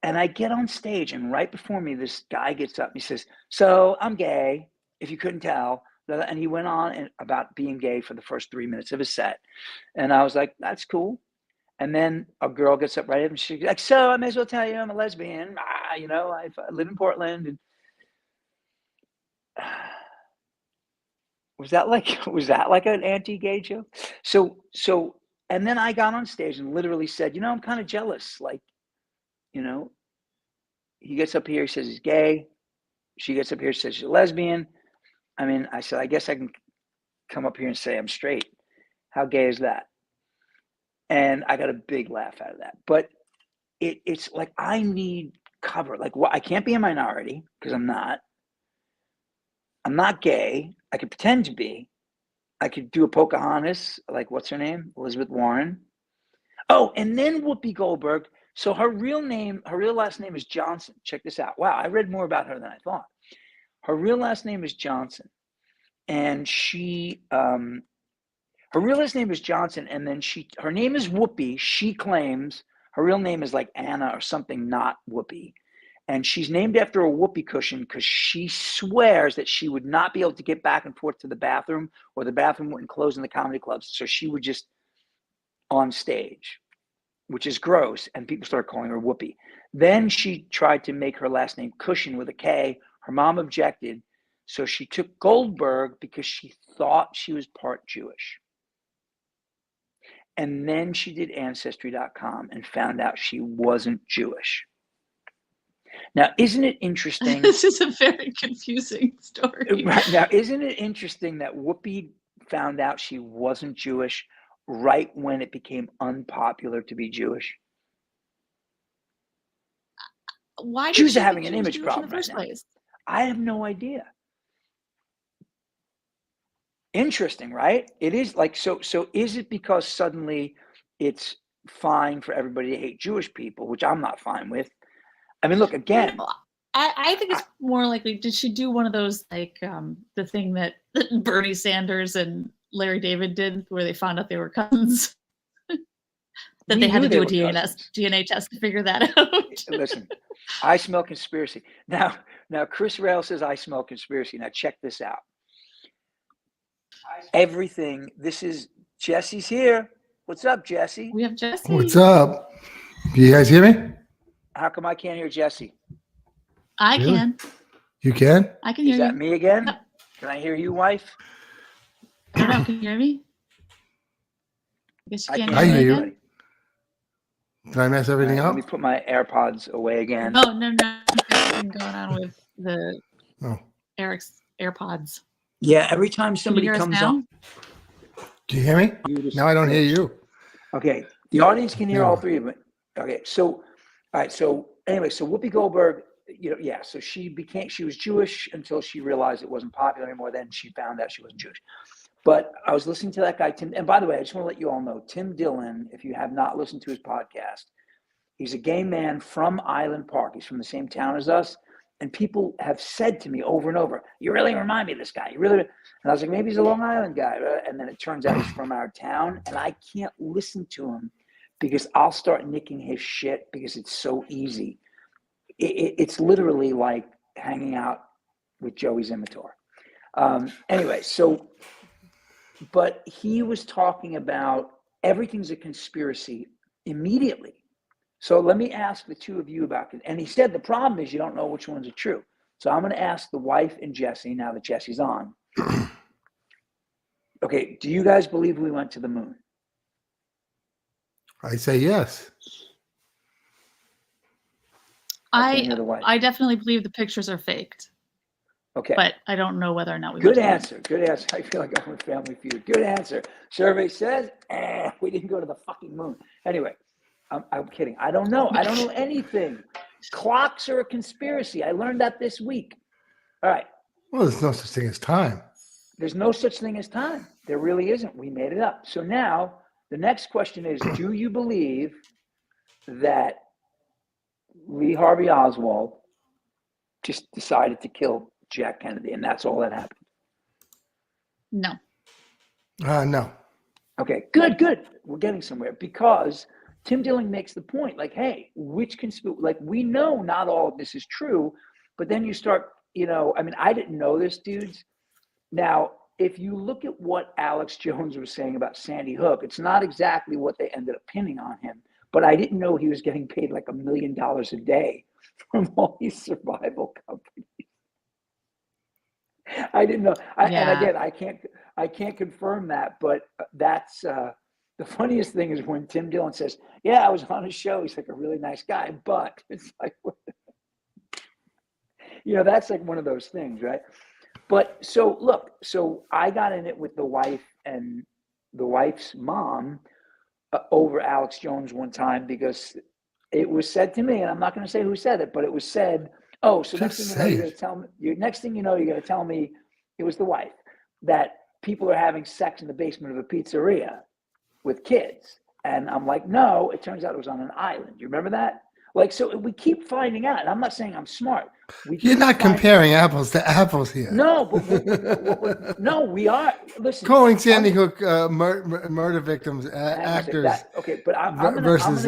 And I get on stage, and right before me, this guy gets up and he says, "So I'm gay, if you couldn't tell." And he went on about being gay for the first 3 minutes of his set. And I was like, that's cool. And then a girl gets up right up and she's like, "So I may as well tell you I'm a lesbian. You know, I live in Portland." And was that like an anti-gay joke? So, and then I got on stage and literally said, "I'm kind of jealous. Like, he gets up here, he says he's gay. She gets up here, says she's a lesbian. I mean, I said, I guess I can come up here and say I'm straight. How gay is that?" And I got a big laugh out of that. But it's like I need cover. Like, I can't be a minority because I'm not. I'm not gay. I could pretend to be. I could do a Pocahontas, like what's her name? Elizabeth Warren. Oh, and then Whoopi Goldberg. So her real last name is Johnson. Check this out. Wow, I read more about her than I thought. Her real last name is Johnson, and her real last name is Johnson, and then her name is Whoopi. She claims her real name is like Anna or something, not Whoopi. And she's named after a whoopee cushion because she swears that she would not be able to get back and forth to the bathroom, or the bathroom wouldn't close in the comedy clubs. So she would just on stage, which is gross. And people started calling her Whoopi. Then she tried to make her last name Cushion with a K. Her mom objected. So she took Goldberg because she thought she was part Jewish. And then she did Ancestry.com and found out she wasn't Jewish. Now, isn't it interesting? This is a very confusing story. Right, now, isn't it interesting that Whoopi found out she wasn't Jewish right when it became unpopular to be Jewish? Why Jews did are she having think an she was image Jewish problem in the first right now. place? I have no idea. Interesting, right? It is like so is it because suddenly it's fine for everybody to hate Jewish people, which I'm not fine with? I mean, look, again, No, I think it's more likely, did she do one of those, like the thing that Bernie Sanders and Larry David did, where they found out they were cousins? That they had to do a DNA test to figure that out. Listen, I smell conspiracy. Now Chris Rail says I smell conspiracy. Now check this out. Everything. This is Jesse's here. What's up, Jesse? We have Jesse. What's up? Do you guys hear me? How come I can't hear Jesse? I Really? can. You can? I can hear Is you. that me again? Yep. Can I hear you, wife? I don't know. Can you hear me? I guess you can't I hear me hear you. again? Did I mess everything Let me up? put my AirPods away again. Oh, no. There's something going on with the Eric's AirPods. Yeah, every time Can you somebody hear us comes now? on. Do you hear me? Now I don't hear you. Okay, the audience can hear No. all three of them. Okay, so, all right, so anyway, so Whoopi Goldberg, so she was Jewish until she realized it wasn't popular anymore. Then she found out she wasn't Jewish. But I was listening to that guy, Tim, and by the way, I just want to let you all know, Tim Dillon, if you have not listened to his podcast, he's a gay man from Island Park. He's from the same town as us. And people have said to me over and over, you really remind me of this guy. And I was like, maybe he's a Long Island guy. And then it turns out he's from our town. And I can't listen to him because I'll start nicking his shit because it's so easy. It's literally like hanging out with Joey Zimitor. Anyway, but he was talking about everything's a conspiracy immediately. So let me ask the two of you about it. And he said the problem is you don't know which ones are true. So I'm going to ask the wife and Jesse now that Jesse's on. Okay, do you guys believe we went to the moon? I say yes. I definitely believe the pictures are faked. Okay. But I don't know whether or not we Good went to the moon. answer. I feel like I'm with Family Feud. Good answer. Survey says, we didn't go to the fucking moon. Anyway, I'm kidding. I don't know. I don't know anything. Clocks are a conspiracy. I learned that this week. All right. Well, there's no such thing as time. There's no such thing as time. There really isn't. We made it up. So now the next question is, do you believe that Lee Harvey Oswald just decided to kill Jack Kennedy and that's all that happened? No. No. Okay, good. We're getting somewhere because Tim Dillon makes the point, like, hey, we know not all of this is true, but then you start, I didn't know this, dudes. Now, if you look at what Alex Jones was saying about Sandy Hook, it's not exactly what they ended up pinning on him, but I didn't know he was getting paid like $1 million a day from all these survival companies. I didn't know. And again, I can't confirm that, but that's the funniest thing is when Tim Dillon says, yeah, I was on his show. He's like a really nice guy, but it's like, that's like one of those things, right? But so I got in it with the wife and the wife's mom over Alex Jones one time because it was said to me, and I'm not going to say who said it, but it was said, oh, so next thing you know, you're going to tell me, you're going to tell me, it was the wife, that people are having sex in the basement of a pizzeria with kids. And I'm like, no, it turns out it was on an island. You remember that? Like, so we keep finding out, and I'm not saying I'm smart. You're not comparing apples to apples here. No, but no, we are. Listen, calling Sandy Hook murder victims actors. Okay, but versus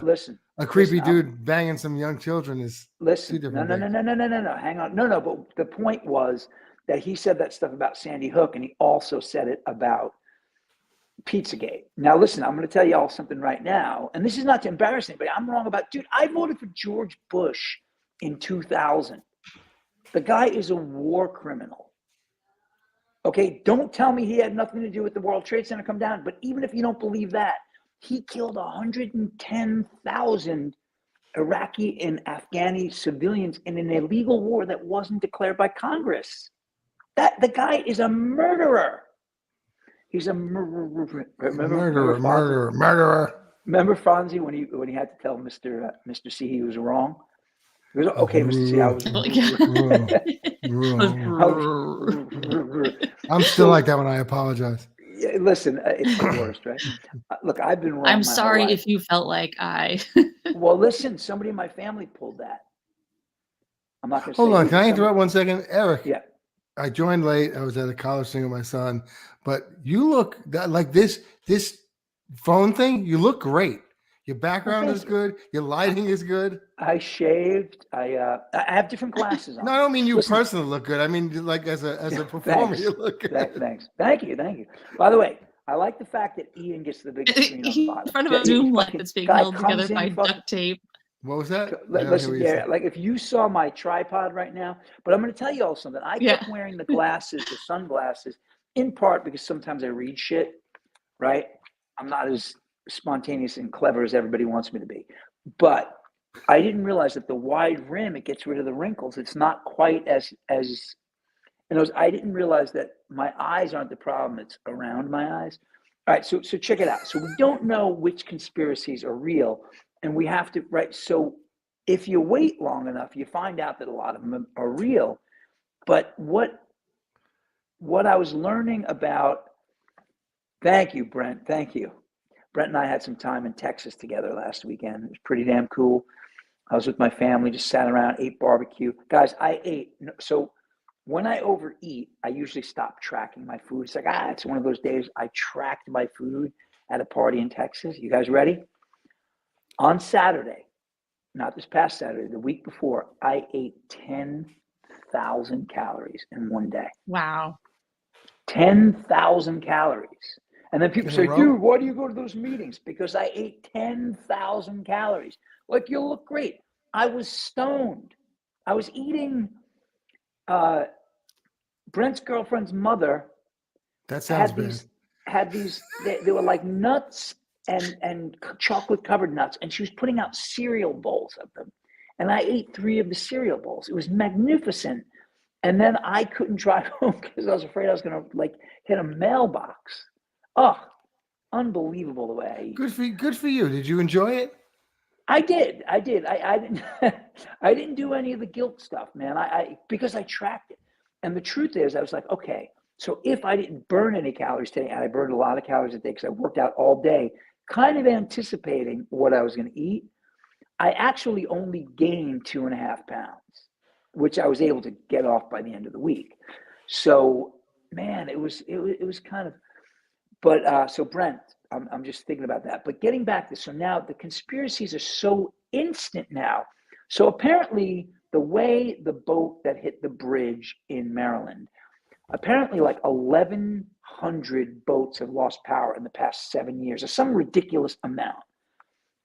listen. A creepy dude banging some young children is listen. No. Hang on. No. But the point was that he said that stuff about Sandy Hook, and he also said it about Pizzagate. Now, listen, I'm going to tell you all something right now, and this is not to embarrass anybody. I'm wrong about, dude, I voted for George Bush in 2000. The guy is a war criminal. Okay, don't tell me he had nothing to do with the World Trade Center come down, but even if you don't believe that, he killed 110,000 Iraqi and Afghani civilians in an illegal war that wasn't declared by Congress. The guy is a murderer. He's a murderer. Remember Fonzie when he had to tell Mr. C he was wrong? He was okay, Mr. C. I was. I'm still like that when I apologize. Yeah, listen, it's the worst, right? Look, I've been wrong. I'm sorry if you felt like I. Well, listen, somebody in my family pulled that. I'm not going to. Hold on, can I interrupt 1 second, Eric? Yeah. I joined late. I was at a college thing with my son, but you look like this phone thing. You look great. Your background is good. Your lighting is good. I shaved. I have different glasses on. No, I don't mean you personally look good. I mean like as a performer, you look good. Thanks. Thank you. By the way, I like the fact that Ian gets the big screen on the bottom. In front of a Zoom light that's being held together by duct tape. What was that? Listen, like if you saw my tripod right now, but I'm going to tell you all something. I kept wearing the glasses, the sunglasses, in part because sometimes I read shit, right? I'm not as spontaneous and clever as everybody wants me to be. But I didn't realize that the wide rim, it gets rid of the wrinkles. It's not quite as I didn't realize that my eyes aren't the problem. It's around my eyes. All right, so check it out. So we don't know which conspiracies are real. And we have to, right? So if you wait long enough, you find out that a lot of them are real. But what I was learning about, thank you, Brent. Thank you. Brent and I had some time in Texas together last weekend. It was pretty damn cool. I was with my family, just sat around, ate barbecue. Guys, I ate. So when I overeat, I usually stop tracking my food. It's like, it's one of those days I tracked my food at a party in Texas. You guys ready? On Saturday, not this past Saturday, the week before, I ate 10,000 calories in one day. Wow. 10,000 calories. And then people say, dude, why do you go to those meetings? Because I ate 10,000 calories. Like, you look great. I was stoned. I was eating Brent's girlfriend's mother. That sounds bad. They were like nuts and chocolate covered nuts, and she was putting out cereal bowls of them, and I ate 3 of the cereal bowls. It was magnificent. And then I couldn't drive home because I was afraid I was going to hit a mailbox. Oh, unbelievable the way I eat. Good for you. Did you enjoy it? I did. I didn't I didn't do any of the guilt stuff, man. Because I tracked it. And the truth is, I was like, okay, so if I didn't burn any calories today, and I burned a lot of calories a day because I worked out all day, kind of anticipating what I was going to eat, I actually only gained 2.5 pounds, which I was able to get off by the end of the week. So, man, it was kind of, but so Brent, I'm just thinking about that. But getting back to, so now the conspiracies are so instant now. So apparently the way the boat that hit the bridge in Maryland, apparently like 1,100 boats have lost power in the past 7 years, or some ridiculous amount.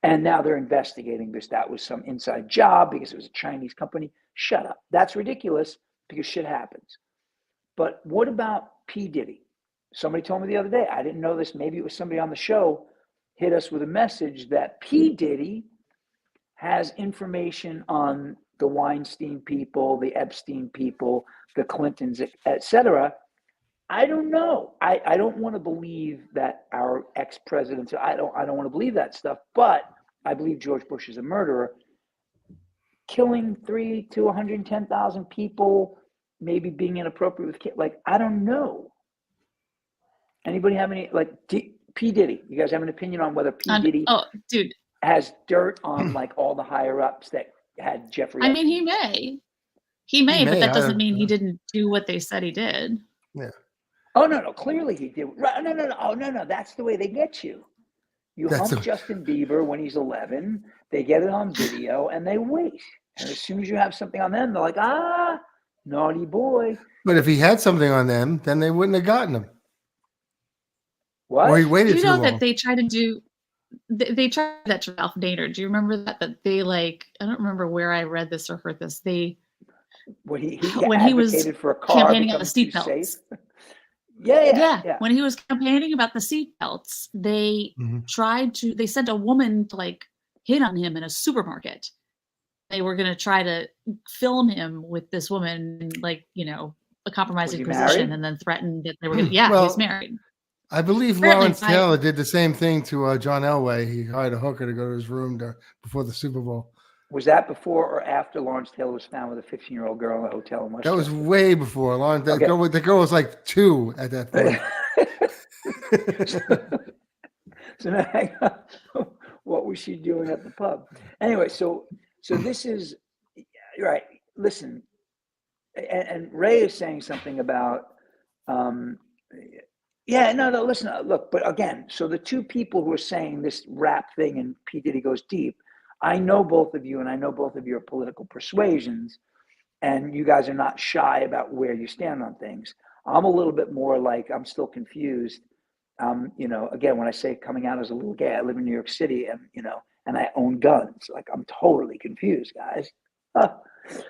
And now they're investigating this. That was some inside job because it was a Chinese company. Shut up. That's ridiculous because shit happens. But what about P. Diddy? Somebody told me the other day, I didn't know this, maybe it was somebody on the show, hit us with a message that P. Diddy has information on the Weinstein people, the Epstein people, the Clintons, et cetera. I don't know. I don't want to believe that our ex-presidents, I don't want to believe that stuff, but I believe George Bush is a murderer. Killing 3 to 110,000 people, maybe being inappropriate with kids, I don't know. Anybody have any, P. Diddy. You guys have an opinion on whether P. Diddy Oh, dude. has dirt on like all the higher ups that had Jeffrey I mean, Epstein? he may, but that I doesn't don't mean he know. didn't do what they said he did. Yeah. Oh no, clearly he did. Right? No. Oh no. That's the way they get you. You That's hump Justin Bieber when he's 11. They get it on video and they wait. And as soon as you have something on them, they're like, naughty boy. But if he had something on them, then they wouldn't have gotten him. What? Or he waited You too know long. that they tried to do. They tried that to Ralph Nader. Do you remember that? That they like. I don't remember where I read this or heard this. They When he when he was advocated for a car campaigning on the becomes too seatbelts. safe. Yeah. When he was campaigning about the seatbelts, they tried to. They sent a woman to like hit on him in a supermarket. They were going to try to film him with this woman in like, you know, a compromising position married? and then threatened that they were going to, he was married. I believe Apparently Lawrence Taylor did the same thing to John Elway. He hired a hooker to go to his room before the Super Bowl. Was that before or after Lawrence Taylor was found with a 15-year-old girl in a hotel in West? That was way before. Lawrence, the girl was like 2 at that point. So now, hang on. What was she doing at the pub? Anyway, so this is right. Listen, and Ray is saying something about, listen, look, but again, so the two people who are saying this rap thing and P. Diddy goes deep, I know both of you, and I know both of your political persuasions, and you guys are not shy about where you stand on things. I'm a little bit more like, I'm still confused. Again, when I say coming out as a little gay, I live in New York City and I own guns. Like, I'm totally confused, guys.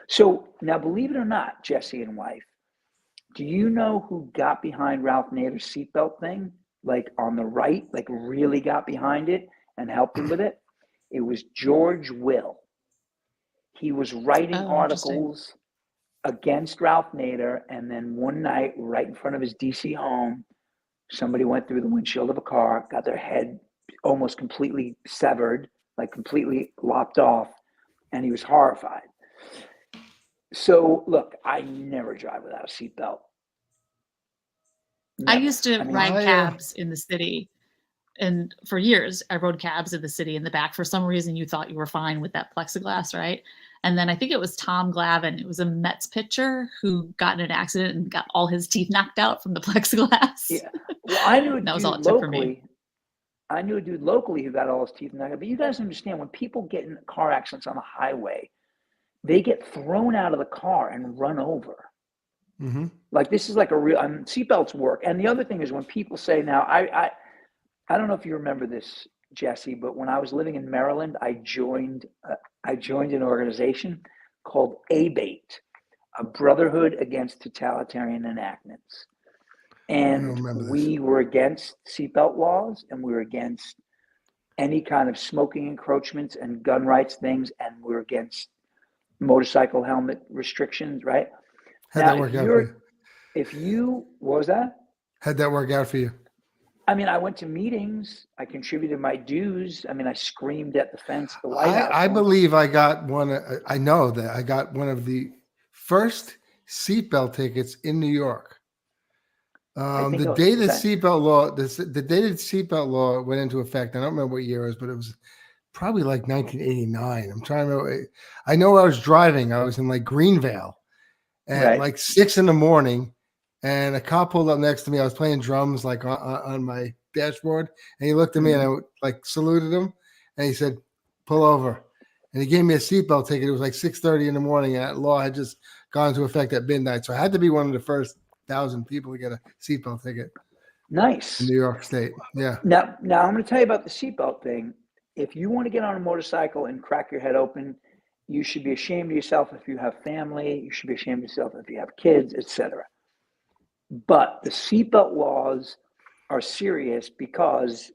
So now, believe it or not, Jesse and wife, do you know who got behind Ralph Nader's seatbelt thing? Like on the right, like really got behind it and helped him with it? It was George Will. He was writing articles against Ralph Nader, and then one night, right in front of his DC home, somebody went through the windshield of a car, got their head almost completely severed, like completely lopped off, and he was horrified. So, look, I never drive without a seatbelt. I used to ride cabs in the city. And for years, I rode cabs in the city in the back. For some reason, you thought you were fine with that plexiglass, right? And then I think it was Tom Glavine. It was a Mets pitcher who got in an accident and got all his teeth knocked out from the plexiglass. Yeah. Well, I knew that was all it took for me. I knew a dude locally who got all his teeth knocked out. But you guys understand, when people get in car accidents on the highway, they get thrown out of the car and run over. Mm-hmm. Like, this is like a real seatbelts work. And the other thing is, when people say now, I don't know if you remember this, Jesse, but when I was living in Maryland, I joined an organization called ABATE, a Brotherhood Against Totalitarian Enactments. And we were against seatbelt laws, and we were against any kind of smoking encroachments and gun rights things, and we were against motorcycle helmet restrictions, right? How'd that work out for you? What was that? How'd that work out for you? I mean, I went to meetings. I contributed my dues. I mean, I screamed at the fence at the White House. I believe I got one. I know that I got one of the first seatbelt tickets in New York. The day the seatbelt law went into effect, I don't remember what year it was, but it was probably like 1989. I'm trying to remember. I know I was driving. I was in like Greenvale at like 6 a.m. And a cop pulled up next to me. I was playing drums like on my dashboard, and he looked at me and I like saluted him, and he said, "Pull over." And he gave me a seatbelt ticket. It was like 6:30 in the morning, and that law had just gone into effect at midnight. So I had to be one of the first 1,000 people to get a seatbelt ticket. Nice. In New York State. Yeah. Now I'm going to tell you about the seatbelt thing. If you want to get on a motorcycle and crack your head open, you should be ashamed of yourself if you have family. You should be ashamed of yourself if you have kids, etc. But the seatbelt laws are serious because,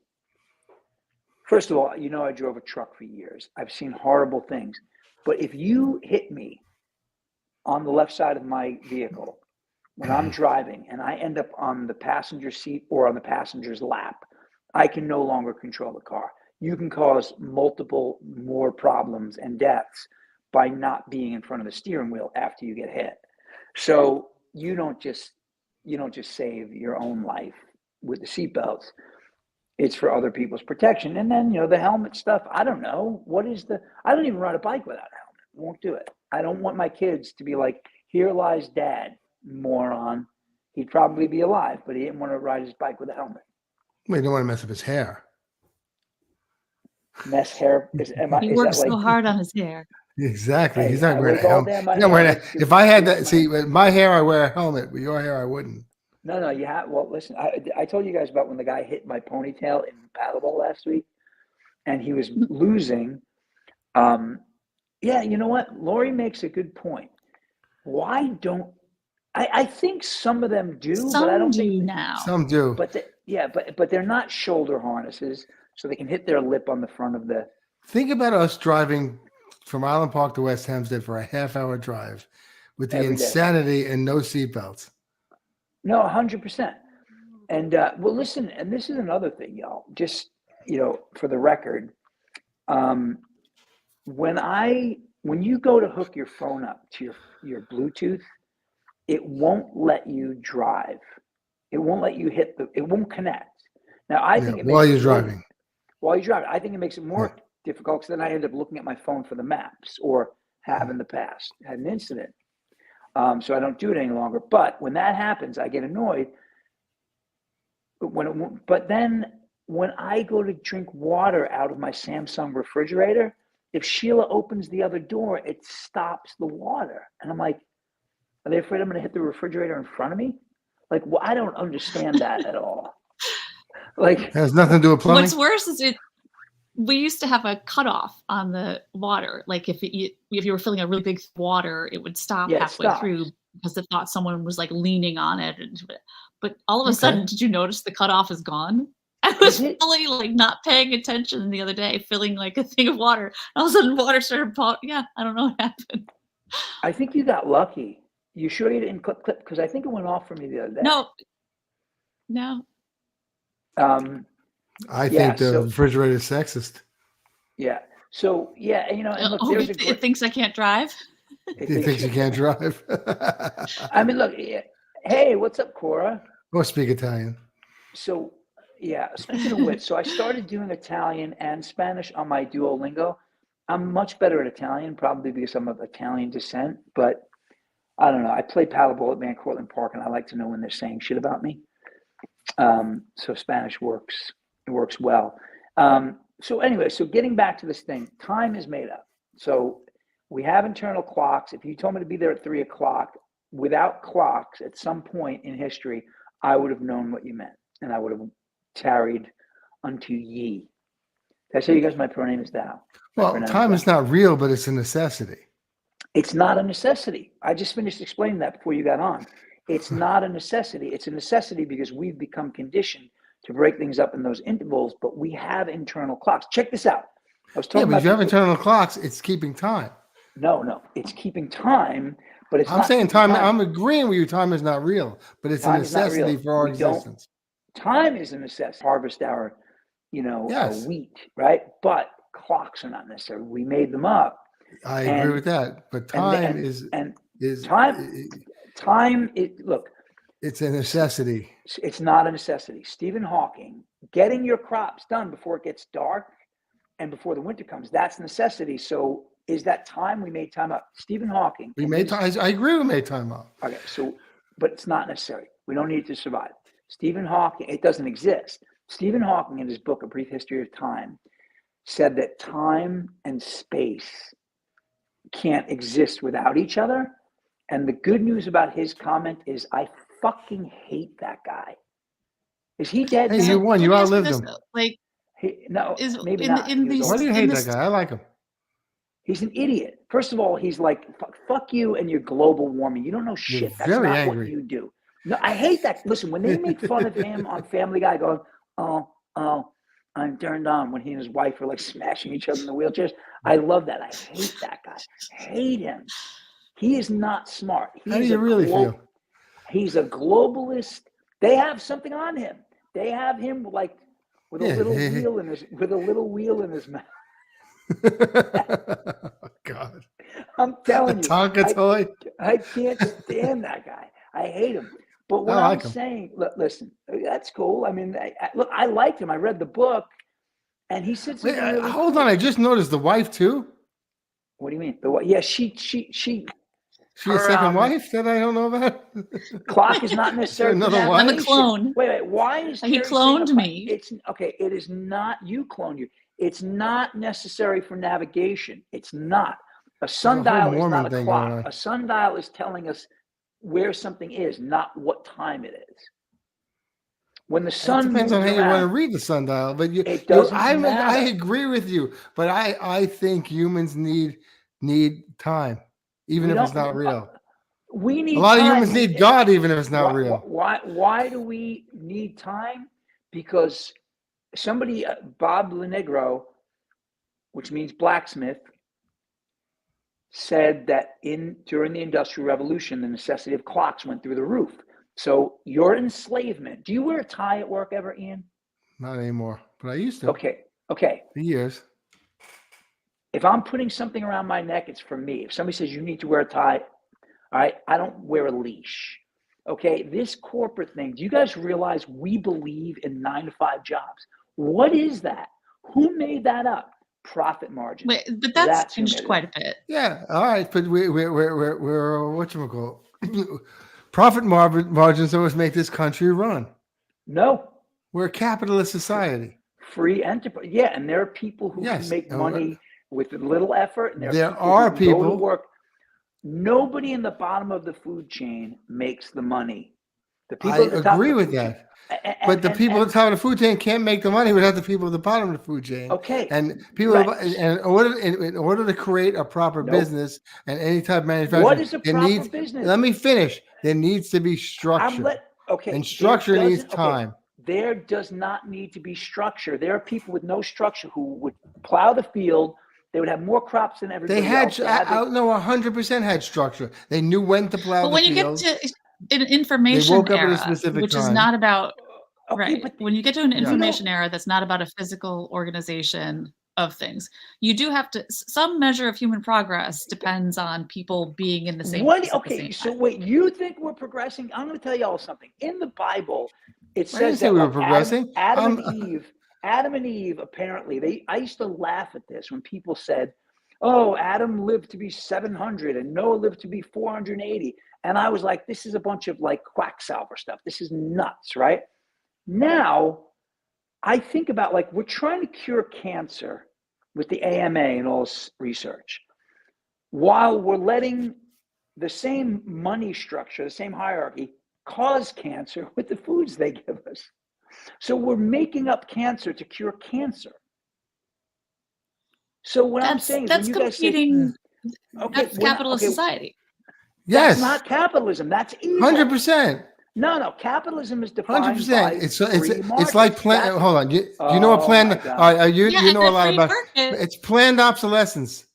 first of all, I drove a truck for years. I've seen horrible things. But if you hit me on the left side of my vehicle when I'm driving and I end up on the passenger seat or on the passenger's lap, I can no longer control the car. You can cause multiple more problems and deaths by not being in front of the steering wheel after you get hit. So you don't just save your own life with the seatbelts. It's for other people's protection. And then, the helmet stuff, I don't know. I don't even ride a bike without a helmet. Won't do it. I don't want my kids to be like, here lies dad, moron. He'd probably be alive, but he didn't want to ride his bike with a helmet. Well, you don't want to mess up his hair. Mess hair. He works so hard on his hair. Exactly. Hey, He's not wearing a helmet. helmet. If I had that, see, with my hair, I wear a helmet. With your hair, I wouldn't. No, you have. Well, listen, I told you guys about when the guy hit my ponytail in paddleball last week, and he was losing. Yeah, you know what? Lori makes a good point. Why don't I think some of them do, Some but I don't do think now. Some do. But but they're not shoulder harnesses, so they can hit their lip on the front of the. Think about us driving from Island Park to West Hampstead for a half-hour drive with the insanity and no seatbelts. No, 100%. And well, listen, and this is another thing, y'all. Just for the record, when you go to hook your phone up to your Bluetooth, it won't let you drive. It won't let you it won't connect. Now, I think while you're driving. While you're driving, I think it makes it more difficult, because then I end up looking at my phone for the maps, or have in the past had an incident. So I don't do it any longer. But when that happens, I get annoyed. But then when I go to drink water out of my Samsung refrigerator, if Sheila opens the other door, it stops the water. And I'm like, are they afraid I'm going to hit the refrigerator in front of me? Like, well, I don't understand that at all. Like, it has nothing to do with plumbing. What's worse is we used to have a cutoff on the water. Like if you were filling a really big water, it would stop halfway through because it thought someone was like leaning on it. But all of a sudden, did you notice the cutoff is gone? I was really like not paying attention the other day, filling like a thing of water. All of a sudden, water started pouring. Yeah, I don't know what happened. I think you got lucky. You sure you didn't clip? Because I think it went off for me the other day. No. I think the refrigerator is sexist. Yeah. So and look, it thinks I can't drive. It thinks you can't drive. I mean, look. Hey, what's up, Cora? Or speak Italian. So, speaking of which, so I started doing Italian and Spanish on my Duolingo. I'm much better at Italian, probably because I'm of Italian descent. But I don't know. I play paddleball at Van Cortlandt Park, and I like to know when they're saying shit about me. So Spanish works. It works well. So anyway, so getting back to this thing, time is made up. So we have internal clocks. If you told me to be there at 3:00, without clocks, at some point in history, I would have known what you meant, and I would have tarried unto ye. Did I tell you guys my proname is thou? Well, time is not real, but it's a necessity. It's not a necessity. I just finished explaining that before you got on. It's not a necessity. It's a necessity because we've become conditioned to break things up in those intervals, but we have internal clocks. Check this out. I was talking but if you have internal clocks, it's keeping time. No, it's keeping time, but it's I'm saying time. I'm agreeing with you. Time is not real, but it's a necessity for our existence. Time is a necessity. Harvest our, our wheat, right? But clocks are not necessary. We made them up. I agree with that. But time is time. Look, it's a necessity. It's not a necessity. Stephen Hawking, getting your crops done before it gets dark and before the winter comes, that's a necessity. So is that time? We made time up. Stephen Hawking. We made time. I agree we made time up. Okay, but it's not necessary. We don't need it to survive. Stephen Hawking, it doesn't exist. Stephen Hawking, in his book, A Brief History of Time, said that time and space can't exist without each other. And the good news about his comment is I fucking hate that guy. Is he dead? Hey, you won. You outlived him. Like, maybe not. Why do you hate that guy? I like him. He's an idiot. First of all, he's like, fuck you and your global warming. You don't know shit. That's not angry. What you do. No, I hate that. Listen, when they make fun of him on Family Guy going, oh, I'm turned on, when he and his wife are like smashing each other in the wheelchairs, I love that. I hate that guy. Hate him. He is not smart. How do you really feel? He's a globalist. They have something on him. They have him like with a little wheel in his mouth. Oh, God. I'm telling you. Tonka toy. I can't stand that guy. I hate him. But what I'm saying, listen, that's cool. I mean, look, I liked him. I read the book, and he said something really hold cool. on, I just noticed the wife too. What do you mean? Yeah, she She a her, second wife that I don't know about? clock is not necessary for another wife? I'm a navigation. clone. Wait. Why is He Terry saying cloned me. It's okay. It is not you clone you. It's not necessary for navigation. It's not. A sundial is not a clock. A sundial is telling us where something is, not what time it is. When the sun it depends on how moves you want to around, read the sundial, but it doesn't matter. I agree with you, but I think humans need time, even if it's not real. We need a lot time. of humans need God, even if it's not real. Why do we need time? Because somebody, Bob Lenegro, which means blacksmith, said that during the Industrial Revolution, the necessity of clocks went through the roof. So your enslavement. Do you wear a tie at work ever, Ian? Not anymore, but I used to. Okay. For years. If I'm putting something around my neck, it's for me. If somebody says you need to wear a tie, all right, I don't wear a leash. Okay, this corporate thing, do you guys realize we believe in 9-to-5 jobs? What is that? Who made that up? Profit margin. Wait, but that's changed quite a bit. Yeah, all right, but we're whatchamacallit? Profit margins always make this country run. No. We're a capitalist society. Free enterprise. Yeah, and there are people who can make money with little effort. And there are people who go to work. Nobody in the bottom of the food chain makes the money. The people at the top agree with that. But the people at the top of the food chain can't make the money without the people at the bottom of the food chain. Okay. And people, in order to create a proper business and any type of manufacturing, what is a proper business? Let me finish. There needs to be structure. And structure needs time. There does not need to be structure. There are people with no structure who would plow the field. They would have more crops than everybody else. They had 100% had structure. They knew when to plow the field. When you get to an information era, which is not about right. But when you get to an information era, that's not about a physical organization of things. You do have to. Some measure of human progress depends on people being in the same. Okay, so wait, you think we're progressing? I'm going to tell you all something. In the Bible, it says that we were progressing. Adam and Eve. Apparently, I used to laugh at this when people said, "Oh, Adam lived to be 700 and Noah lived to be 480," and I was like, "This is a bunch of like quacksalver stuff. This is nuts, right?" Now, I think about like we're trying to cure cancer with the AMA and all this research, while we're letting the same money structure, the same hierarchy, cause cancer with the foods they give us. So we're making up cancer to cure cancer. So what I'm saying is, that's when you guys competing. Say, that's capitalist society. Yes, that's not capitalism. That's evil. 100%. No. Capitalism is defined 100%. By it's like plan. Hold on. You know what plan? You know a lot about. It's planned obsolescence.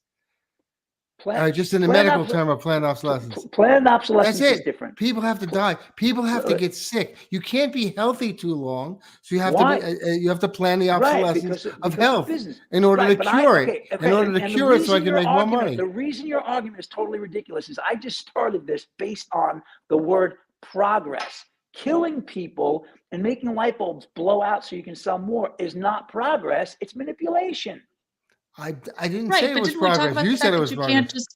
Just in the medical term of planned obsolescence. Planned obsolescence is different. People have to die. People have to get sick. You can't be healthy too long, so you have to plan the obsolescence of health in order to cure it. In order to cure it, so I can make more money. The reason your argument is totally ridiculous is I just started this based on the word progress. Killing people and making light bulbs blow out so you can sell more is not progress. It's manipulation. I didn't say it was progress. You said it was progress.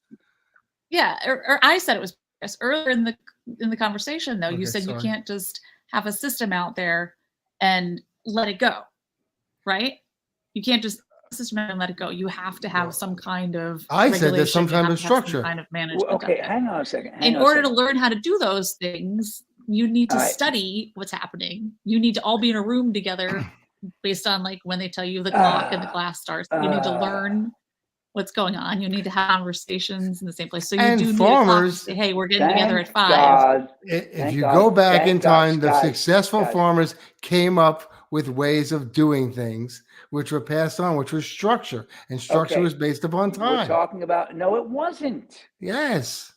Or I said it was progress. Earlier in the conversation, though, you said you can't just have a system out there and let it go, right? You can't just system and let it go. You have to have some kind of I said there's some kind of structure. Some kind of management. Okay, hang on a second. In order to learn how to do those things, you need to study what's happening. You need to all be in a room together based on like when they tell you the clock and the class starts. You need to learn what's going on. You need to have conversations in the same place. So you do farmers, need to say, hey, we're getting together at 5. If you go back in time, the successful farmers came up with ways of doing things which were passed on, which was structure. And structure was based upon time. We're talking about, no, it wasn't. Yes.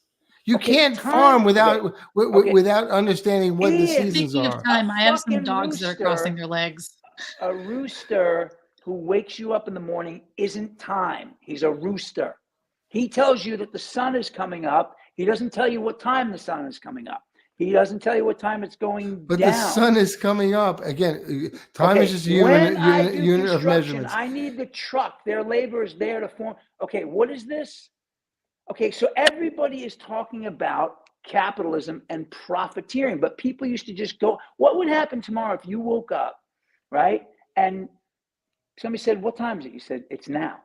You can't farm without understanding what the seasons Speaking of time, I have some dogs that are crossing their legs. A rooster who wakes you up in the morning isn't time. He's a rooster. He tells you that the sun is coming up. He doesn't tell you what time the sun is coming up. He doesn't tell you what time it's going But down. the sun is coming up. Again, time Okay, is just a when I do unit of construction, measurements. I need the truck. Their labor is there to form. Okay, what is this? Okay, so everybody is talking about capitalism and profiteering, but people used to just go, what would happen tomorrow if you woke up, right? And somebody said, what time is it? You said, it's now.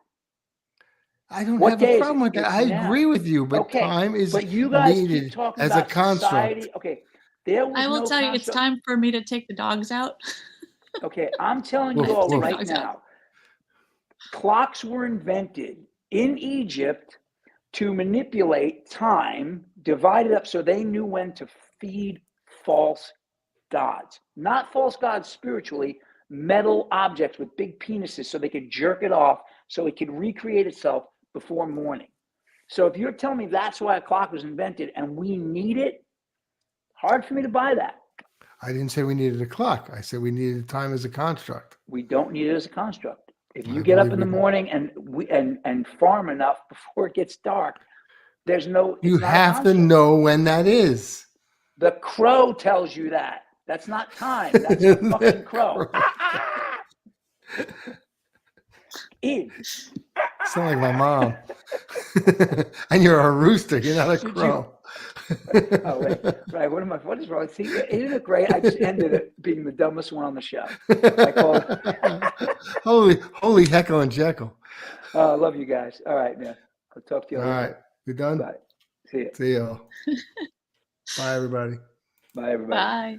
I don't What have a day is problem it? with that. It's I now. agree with you, but Okay, time is but you guys keep needed talking as a about construct. society. Okay, there was I will no tell you, it's construct. time for me to take the dogs out. Okay, I'm telling Woof, you all woof. right Dogs out. now, clocks were invented in Egypt to manipulate time, divide it up so they knew when to feed false gods. Not false gods spiritually, metal objects with big penises so they could jerk it off so it could recreate itself before morning. So if you're telling me that's why a clock was invented and we need it, hard for me to buy that. I didn't say we needed a clock. I said we needed time as a construct. We don't need it as a construct. If you I get up believe in the we do. morning and farm enough before it gets dark, there's no. You It's not a have to construct. know when that is. The crow tells you that. That's not time. That's a fucking crow. In. Sound like my mom. And you're a rooster. You're not a Should crow. Oh wait, right. What is wrong? See, isn't it great? I just ended it being the dumbest one on the show. I called. holy heckle and jekyll. I love you guys. All right, man. I'll talk to you All later. right. You done? Bye. See you. See you. Bye, everybody. Bye, everybody. Bye.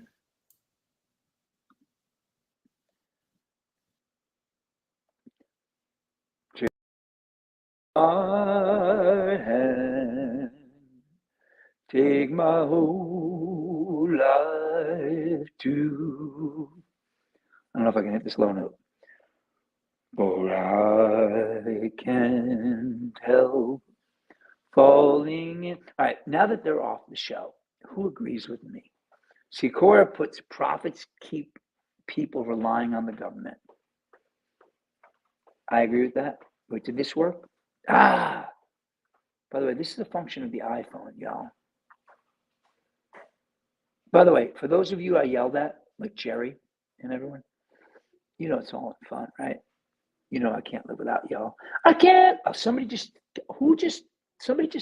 My hand, take my whole life too. I don't know if I can hit this low note. For I can't help falling in. All right, now that they're off the show, who agrees with me? Sikora puts profits keep people relying on the government. I agree with that. Wait, did this work? By the way, this is a function of the iPhone, y'all. By the way, for those of you I yelled at, like Jerry and everyone, you know it's all in fun, right? You know I can't live without y'all. I can't. Oh, somebody just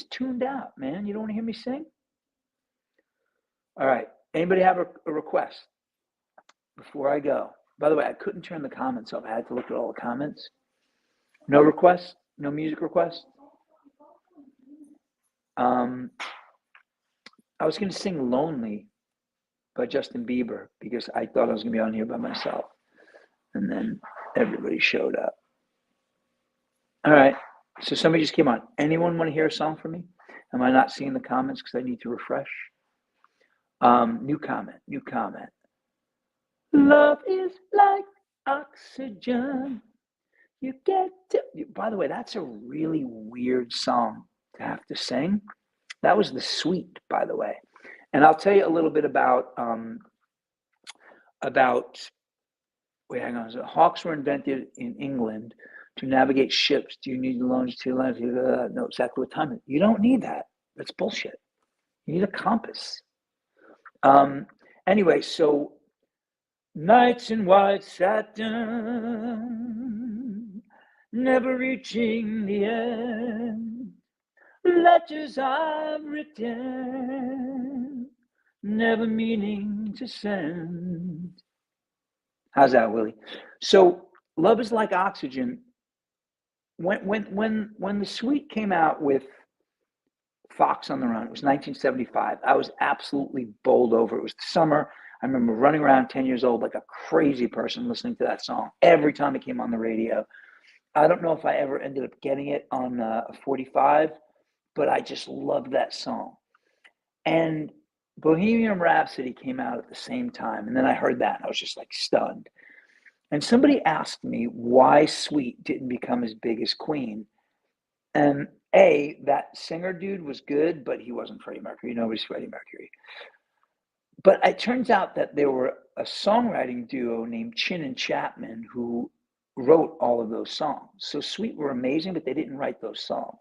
tuned out, man. You don't want to hear me sing? All right. Anybody have a request before I go? By the way, I couldn't turn the comments off. I had to look at all the comments. No requests? No music requests? I was going to sing Lonely by Justin Bieber because I thought I was going to be on here by myself. And then everybody showed up. All right. So somebody just came on. Anyone want to hear a song from me? Am I not seeing the comments because I need to refresh? New comment. Love is like oxygen. You get to. By the way, that's a really weird song to have to sing. That was The Sweet, by the way. And I'll tell you a little bit about wait, hang on. So hawks were invented in England to navigate ships. Do you need longitude, latitude? No, exactly what time. You don't need that. That's bullshit. You need a compass. Anyway, so nights in white satin, never reaching the end. Letters I've written, never meaning to send. How's that, Willie? So love is like oxygen. When The Sweet came out with Fox on the Run, it was 1975. I was absolutely bowled over. It was the summer. I remember running around 10 years old like a crazy person listening to that song every time it came on the radio. I don't know if I ever ended up getting it on a 45, but I just loved that song. And Bohemian Rhapsody came out at the same time. And then I heard that and I was just like stunned. And somebody asked me why Sweet didn't become as big as Queen. And that singer dude was good, but he wasn't Freddie Mercury. Nobody's Freddie Mercury. But it turns out that there were a songwriting duo named Chin and Chapman who wrote all of those songs. So Sweet were amazing, but they didn't write those songs.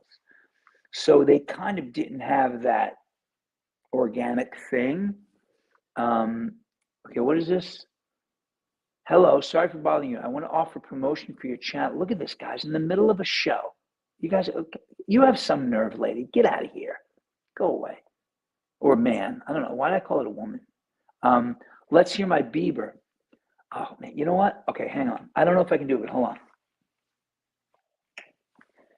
So they kind of didn't have that organic thing. Okay, what is this? Hello, sorry for bothering you. I want to offer promotion for your channel. Look at this, guys, in the middle of a show. You guys, you have some nerve, lady. Get out of here. Go away. Or man, I don't know. Why did I call it a woman? Let's hear my Bieber. Oh, man, you know what? Okay, hang on. I don't know if I can do it. Hold on.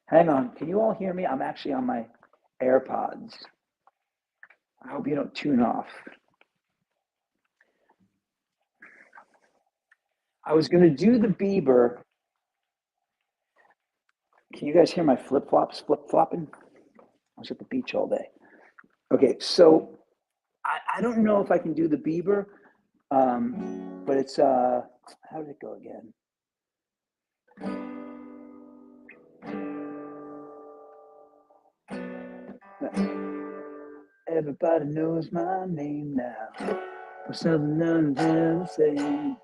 Hang on. Can you all hear me? I'm actually on my AirPods. I hope you don't tune off. I was going to do the Bieber. Can you guys hear my flip-flops flip-flopping? I was at the beach all day. Okay, so I don't know if I can do the Bieber, but it's, how did it go again? Everybody knows my name now. For something none the same.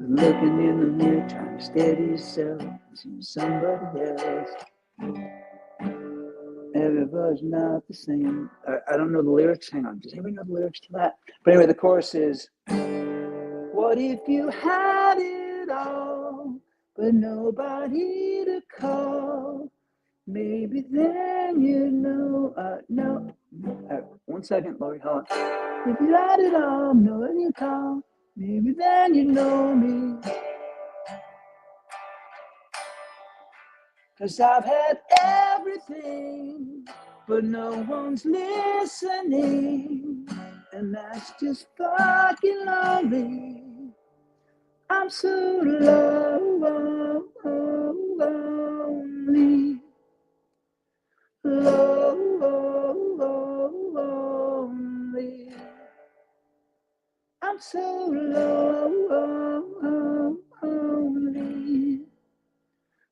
Looking in the mirror, trying to steady yourself. See somebody else. Everybody's not the same. I don't know the lyrics. Hang on. Does anybody know the lyrics to that? But anyway, the chorus is, what if you had it all, but nobody to call? Maybe then you know. No. One second, Lori. Hold on. If you had it all, nobody to call. Maybe then you know me. 'Cause I've had everything, but no one's listening. And that's just fucking lonely. I'm so lonely. Lonely. I'm so lonely.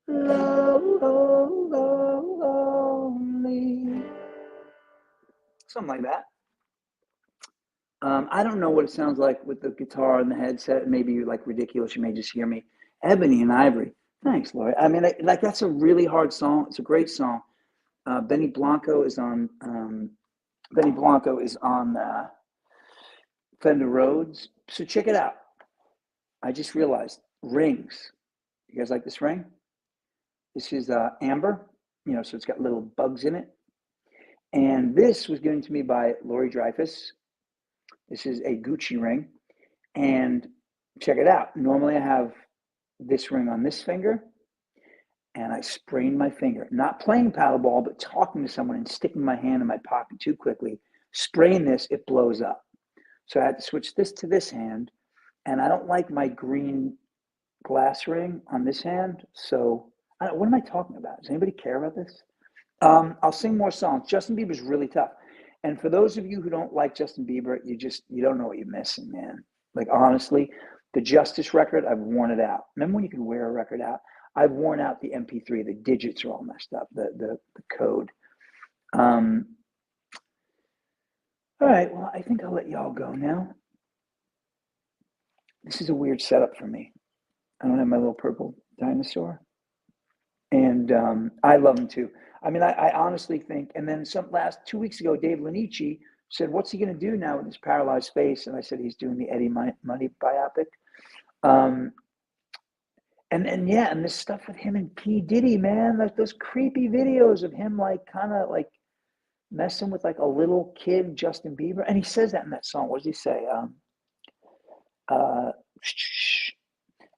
Lonely. Something like that. I don't know what it sounds like with the guitar and the headset. It may be like ridiculous. You may just hear me. Ebony and Ivory. Thanks, Lori. I mean, like that's a really hard song. It's a great song. Benny Blanco is on. Fender Rhodes. So check it out. I just realized rings. You guys like this ring? This is amber. So it's got little bugs in it. And this was given to me by Lori Dreyfus. This is a Gucci ring. And check it out. Normally I have this ring on this finger, and I sprained my finger. Not playing paddleball, but talking to someone and sticking my hand in my pocket too quickly. Sprain this, it blows up. So I had to switch this to this hand. And I don't like my green glass ring on this hand. So what am I talking about? Does anybody care about this? I'll sing more songs. Justin Bieber's really tough. And for those of you who don't like Justin Bieber, you don't know what you're missing, man. Like, honestly, the Justice record, I've worn it out. Remember when you could wear a record out? I've worn out the MP3. The digits are all messed up, the code. All right, well, I think I'll let y'all go now. This is a weird setup for me. I don't have my little purple dinosaur. And I love him too. I mean, I honestly think, and then 2 weeks ago, Dave Lanici said, what's he going to do now with his paralyzed face? And I said, he's doing the Eddie Money biopic. And this stuff with him and P. Diddy, man, like those creepy videos of him, like kind of like messing with like a little kid, Justin Bieber. And he says that in that song. What does he say?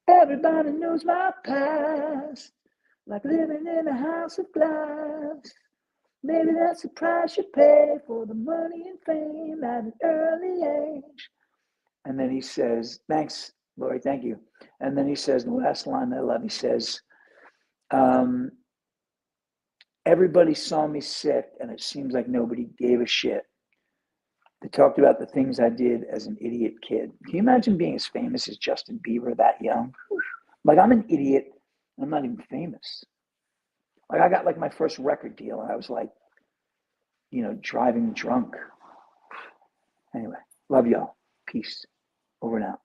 Everybody knows my past, like living in a house of glass. Maybe that's the price you pay for the money and fame at an early age. And then he says, thanks, Lori, thank you. And then he says, the last line I love, he says, everybody saw me sick and it seems like nobody gave a shit. They talked about the things I did as an idiot kid. Can you imagine being as famous as Justin Bieber that young? Like, I'm an idiot. I'm not even famous. Like, I got like my first record deal and I was like, driving drunk. Anyway, love y'all. Peace. Over and out.